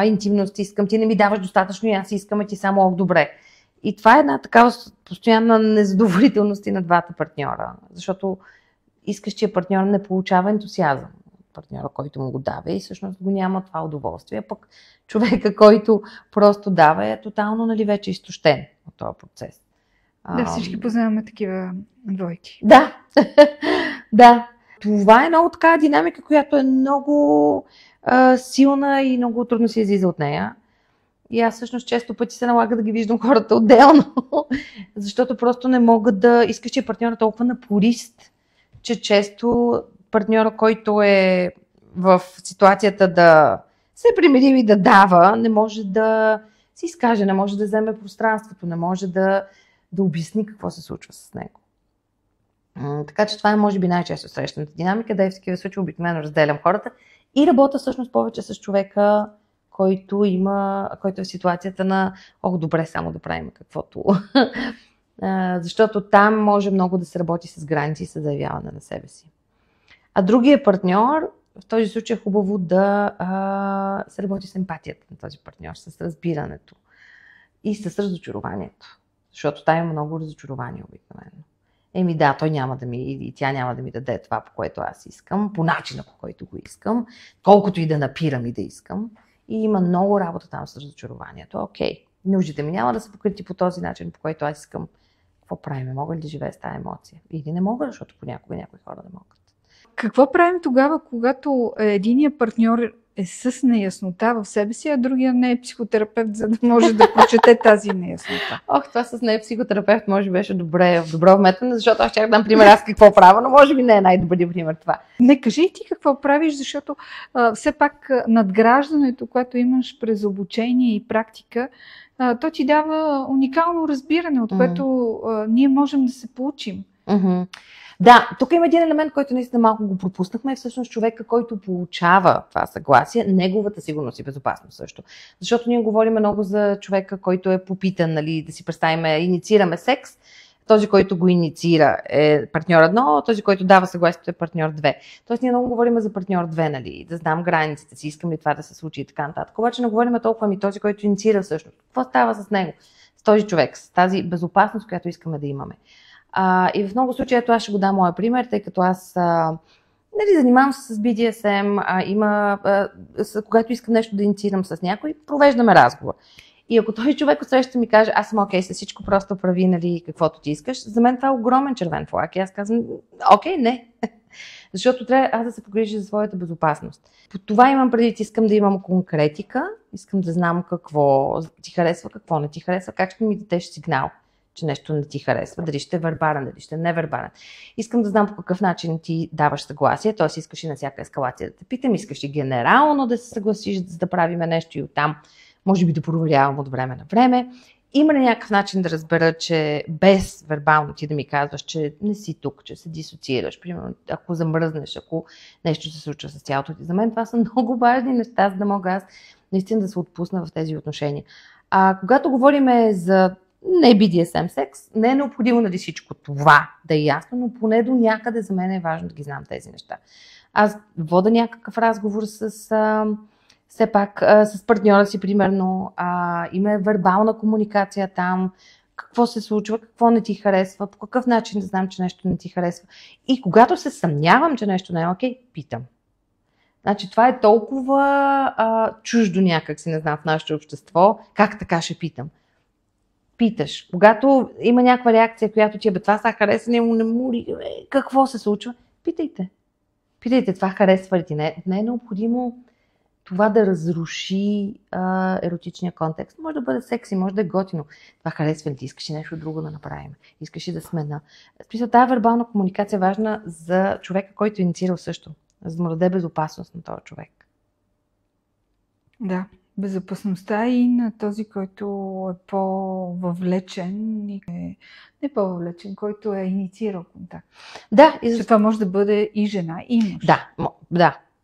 интимност, искам, ти не ми даваш достатъчно и аз искам, ти само добре. И това е една такава постоянна незадоволителност и на двата партньора, защото искащия партньор не получава ентусиазъм. Партньора, който му го дава и всъщност го няма това удоволствие. Пък човека, който просто дава, е тотално, нали, вече изтощен от този процес. Да, всички познаваме такива двойки. Да, да. Това е много така динамика, която е много силна и много трудно се излиза от нея. И аз всъщност често пъти се налага да ги виждам хората отделно, защото просто не могат да искаш, че партньора толкова напорист, че често партньора, който е в ситуацията да се примири и да дава, не може да си изкаже, не може да вземе пространството, не може да обясни какво се случва с него. Така че това е, може би, най-често срещаната динамика, да е в такива случаи обикновено разделям хората и работя всъщност повече с човека, който е в ситуацията на добре, само да правим каквото. Защото там може много да се работи с граници и с заявяване на себе си. А другия партньор, в този случай е хубаво да се работи с емпатията на този партньор, с разбирането и с разочарованието. Защото там има много разочарование обикновено. Да, той няма да ми, или тя няма да ми даде това, по което аз искам, по начина, по който го искам, колкото и да напирам и да искам. И има много работа там с разочарованието. Окей, нуждите ми няма да са покрити по този начин, по който аз искам. Какво правим? Мога ли да живея с тази емоция? Или не мога, защото понякога някои хора не могат. Какво правим тогава, когато единият партньор е с неяснота в себе си, а другия не е психотерапевт, за да може да прочете тази неяснота? Това с не е психотерапевт може би беше добро вметване, защото аз ще дам пример аз какво правя, но може би не е най-добрият пример това. Не, кажи и ти какво правиш, защото все пак надграждането, което имаш през обучение и практика, то ти дава уникално разбиране, от което ние можем да се получим. Да, тук има един елемент, който наистина малко го пропуснахме, е всъщност човека, който получава това съгласие, неговата сигурност и безопасност също. Защото ние говорим много за човека, който е попитан, нали, да си представим, инициираме секс, този, който го инициира е партньор 1, този, който дава съгласието е партньор 2. Тоест ние много говорим за партньор 2, нали, да знам границите си, искам ли това да се случи и така нататък. Обаче не говорим толкова този, който инициира всъщност. Какво става с него, с този човек, с тази безопасност, която искаме да имаме. И в много случаи, аз ще го дам моя пример, тъй като аз занимавам се с BDSM, когато искам нещо да инициирам с някой, провеждаме разговор. И ако този човек отсреща ми каже, аз съм окей с всичко, просто прави, нали, каквото ти искаш, за мен това е огромен червен флаг. И аз казвам, окей, не. Защото трябва аз да се погрижа за своята безопасност. По това имам предвид, искам да имам конкретика, искам да знам какво ти харесва, какво не ти харесва, как ще ми дадеш сигнал, че нещо не ти харесва, дали ще е вербален, дали ще е невербален. Искам да знам по какъв начин ти даваш съгласие, т.е. искаш и на всяка ескалация да те питам, искаш и генерално да се съгласиш, за да правим нещо и оттам, може би да проверявам от време на време. Има ли някакъв начин да разбера, че без вербално ти да ми казваш, че не си тук, че се дисоциираш, примерно ако замръзнеш, ако нещо се случва с тялото ти. За мен това са много важни неща, за да мога аз наистина да се отпусна в тези отношения. Когато говорим за не BDSM секс, не е необходимо, нали, всичко това да е ясно, но поне до някъде за мен е важно да ги знам тези неща. Аз вода някакъв разговор все пак с партньора си, примерно, има вербална комуникация там, какво се случва, какво не ти харесва, по какъв начин да знам, че нещо не ти харесва. И когато се съмнявам, че нещо не е окей, питам. Значи това е толкова чуждо някак си, не знам, в нашето общество, как така ще питам. Питаш. Когато има някаква реакция, която ти това са хареса, не му какво се случва, питайте. Питайте, това харесва ли ти? Не е необходимо това да разруши еротичния контекст. Може да бъде секси, може да е готино. Това харесва ли ти? Искаш и нещо друго да направим? Искаш и да сме на... Тази вербална комуникация е важна за човека, който е инициирал също. За да му даде безопасност на този човек. Да, безопасността и на този, който е по-въвлечен, не по-въвлечен, който е инициирал контакт. Да. И това може да бъде и жена, и мъж.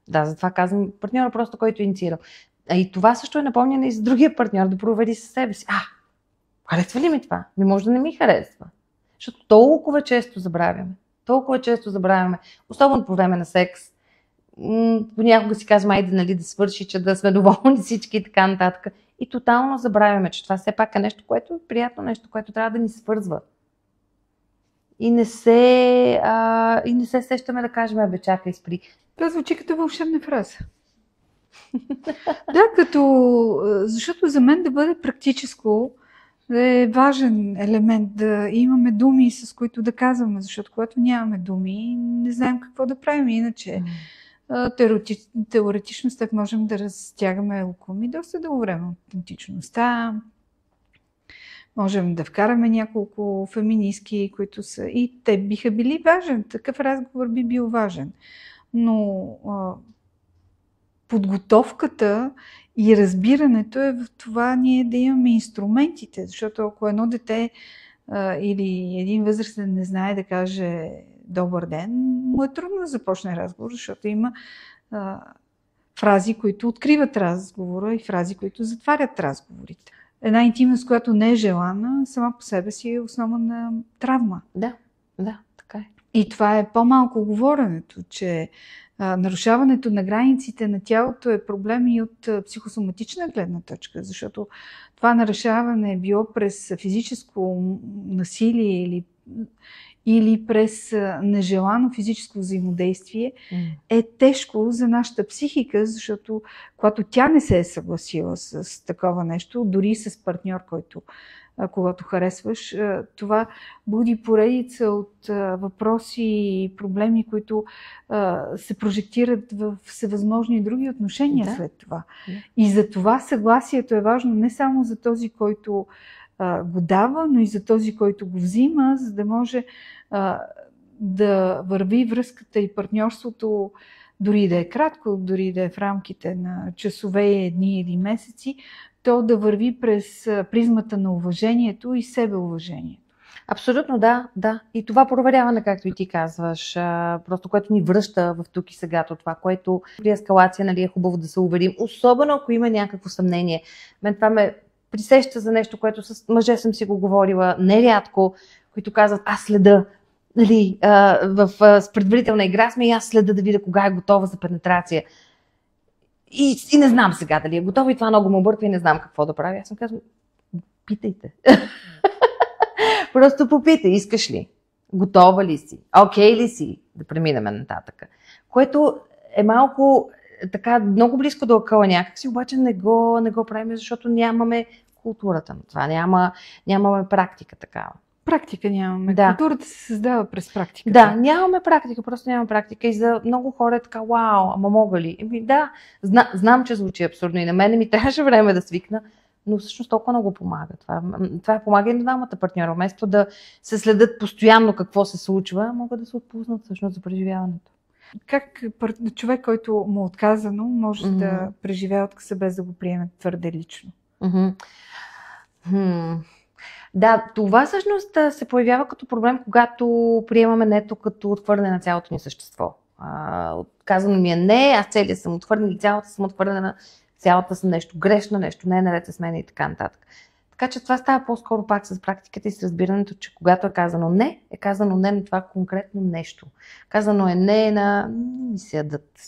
Да, затова казвам партньора просто, който е инициирал. И това също е напомняне и за другия партньор да провери със себе си. Харесва ли ми това? Може да не ми харесва. Защото толкова често забравяме. Толкова често забравяме, особено по време на секс. Понякога си казваме, айде, нали, да свърши, че да сме доволни всички и така нататък. И тотално забравяме, че това все пак е нещо, което е приятно, нещо, което трябва да ни свързва. И не се сещаме да кажем, бе, чакай, спри. Това звучи като вълшебна фраза. Да, защото за мен да бъде практическо е важен елемент, да имаме думи, с които да казваме, защото когато нямаме думи, не знаем какво да правим. Иначе теоретично след можем да разтягаме лукуми доста дълго време от античността. Можем да вкараме няколко феминистки, които са... И те биха били важен. Такъв разговор би бил важен. Но подготовката и разбирането е в това ние да имаме инструментите. Защото ако едно дете или един възрастен не знае да каже добър ден, му е трудно да започне разговор, защото има фрази, които откриват разговора и фрази, които затварят разговорите. Една интимност, която не е желана, сама по себе си е основа на травма. Да, така е. И това е по-малко говоренето, че нарушаването на границите на тялото е проблем и от психосоматична гледна точка, защото това нарушаване е било през физическо насилие или през нежелано физическо взаимодействие, е тежко за нашата психика, защото когато тя не се е съгласила с такова нещо, дори с партньор, когато харесваш, това буди поредица от въпроси и проблеми, които се прожектират в всевъзможни други отношения след това. И за това съгласието е важно не само за този, който го дава, но и за този, който го взима, за да може да върви връзката и партньорството, дори да е кратко, дори да е в рамките на часове, дни или месеци, то да върви през призмата на уважението и себеуважението. Абсолютно, да. И това проверяване, както и ти казваш, просто което ни връща в тук и сегато, това, което при ескалация, нали, е хубаво да се уверим, особено ако има някакво съмнение. Мен това ме присеща за нещо, което с мъже съм си го говорила нерядко, които казват, аз следа, нали, с предварителна игра сме и аз следа да видя кога е готова за пенетрация. И не знам сега дали е готова и това много ме обърква и не знам какво да правя. Аз съм казвам, питайте. Просто попитай, искаш ли? Готова ли си? Окей ли си? Да преминем нататък. Което е малко така много близко до акъла някакси, обаче не го правим, защото нямаме културата на това. Нямаме практика такава. Практика нямаме. Да. Културата се създава през практиката. Да, нямаме практика, просто нямаме практика. И за много хора е така, вау, ама мога ли? Да, знам, че звучи абсурдно и на мен ми трябваше време да свикна, но всъщност толкова много помага. Това помага и на двамата партньора. Вместо да се следят постоянно какво се случва, могат да се отпуснат всъщност за преживяването. Как човек, който му е отказано, може да преживее отказа без да го приеме твърде лично? Да, това всъщност се появява като проблем, когато приемаме нето като отхвърляне на цялото ни същество. Казано ми е не, аз целия съм отхвърлена, цялата съм отхвърлена, цялата съм нещо грешно, нещо не е наред с мен и така нататък. Така че това става по-скоро пак с практиката и с разбирането, че когато е казано не на това конкретно нещо. Казано е не на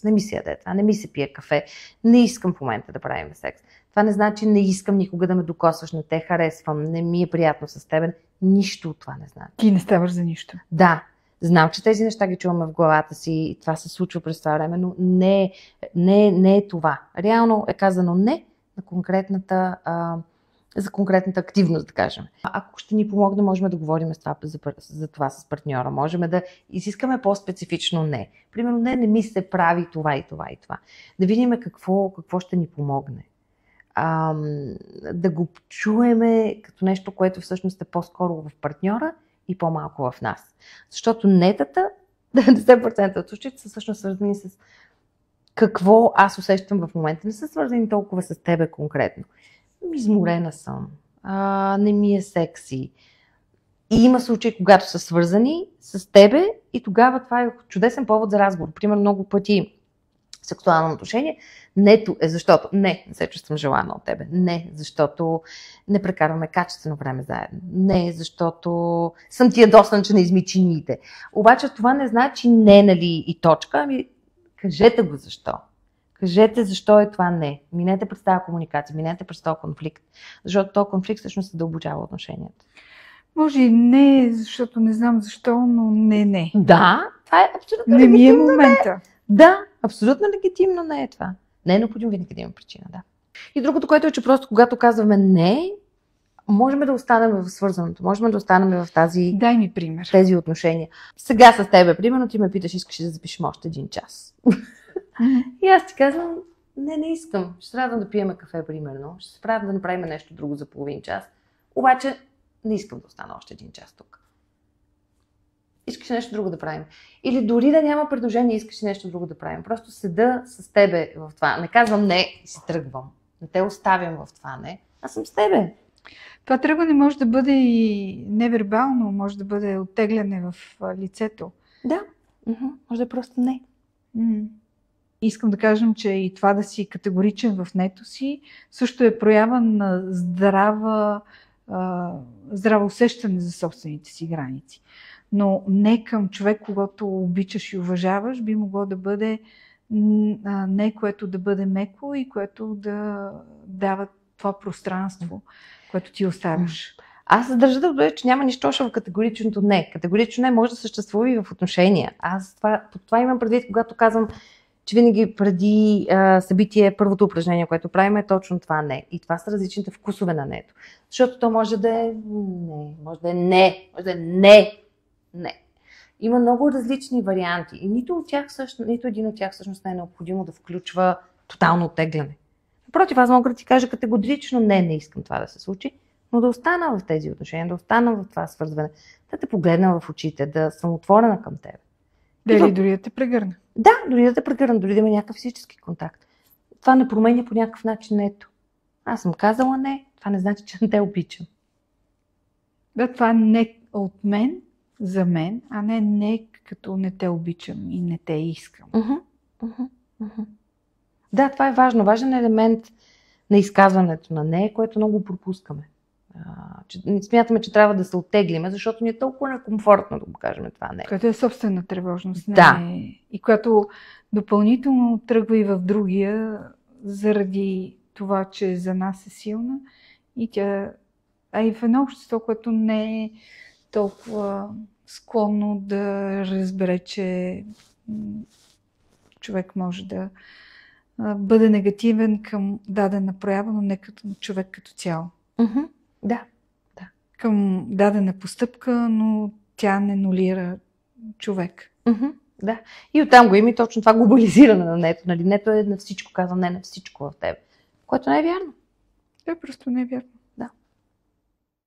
не ми се яде това, не ми се пие кафе, не искам в момента да правим секс. Това не значи не искам никога да ме докосваш, не те харесвам, не ми е приятно с теб. Нищо от това не значи. Ти не ставаш за нищо. Да. Знам, че тези неща ги чуваме в главата си и това се случва през това време, но не е това. Реално е казано не на за конкретната активност, да кажем. Ако ще ни помогне, можем да говорим за това с партньора. Можем да изискаме по-специфично не. Примерно, не ми се прави това и това и това. Да видим какво ще ни помогне. Да го чуеме като нещо, което всъщност е по-скоро в партньора и по-малко в нас. Защото нетата, 90% от случаите са всъщност свързани с какво аз усещам в момента. Не са свързани толкова с тебе конкретно. Изморена съм, не ми е секси. И има случаи, когато са свързани с тебе и тогава това е чудесен повод за разговор. Примерно много пъти сексуално отношение. Нето е защото не се чувствам желана от тебе. Не защото не прекарваме качествено време заедно. Не защото съм ти ядосан, че не изми чиниите. Обаче това не значи не, нали, и точка. Ами кажете го защо. Кажете защо е това не. Минете през тази комуникация, минете през този конфликт. Защото този конфликт всъщност се дълбочава отношенията. Може и не, защото не знам защо, но не. Да, това е абсолютно не легитимно. Не ми е момента. Да, абсолютно легитимно не е това. Не е необходимо винаги да има причина, да. И другото, което е, че просто когато казваме не, можем да останем в свързаното, можем да останем в Дай ми пример. тези отношения. Сега с тебе, примерно, ти ме питаш, искаш да запишем още 1 час. И аз ти казвам, не искам. Ще се радвам да пием кафе, примерно. Ще се радвам да направим нещо друго за половин час. Обаче не искам да остана още 1 час тук. Искаш нещо друго да правим. Или дори да няма предложение, искаш нещо друго да правим. Просто седа с тебе в това. Не казвам не и си тръгвам. Не те оставям в това не. Аз съм с тебе. Това тръгване може да бъде и невербално, може да бъде оттегляне в лицето. Да. Може да е просто не. Искам да кажем, че и това да си категоричен в нето си също е проява на здраво усещане за собствените си граници. Но не към човек, когато обичаш и уважаваш, би могло да бъде не, което да бъде меко и което да дава това пространство, което ти оставяш. Аз държа да отбележа, че няма нищо лошо в категоричното не. Категорично не може да съществува и в отношения. Аз под това имам предвид, когато казвам, че винаги преди събитие, първото упражнение, което правим, е точно това не. И това са различните вкусове на нето. Защото то може да е не, може да е не, може да е не. Има много различни варианти и нито един от тях всъщност не е необходимо да включва тотално оттегляне. Напротив, аз мога да ти кажа категорично не искам това да се случи, но да остана в тези отношения, да остана в това свързване, да те погледна в очите, да съм отворена към теб. Дали дори да те прегърна? Да, дори да те прегърна, дори да има някакъв физически контакт. Това не променя по някакъв начин нето. Аз съм казала не, това не значи, че не те обичам. Да, това не от мен, за мен, а не като не те обичам и не те искам. Да, това е важно. Важен елемент на изказването на не, което много пропускаме. Смятаме, че трябва да се оттеглиме, защото ни е толкова некомфортно да го кажем това не. Което е собствена тревожност. Да. И което допълнително тръгва и в другия, заради това, че за нас е силна и тя, и в едно общество, което не е толкова склонно да разбере, че човек може да бъде негативен към дадена проява, но не като човек като цяло. Да. Към дадена постъпка, но тя не нулира човек. Да. И оттам го има и точно това глобализиране на нето. Нали? Нето е на всичко, казвам не на всичко в теб. Което не е вярно. Това просто не е вярно.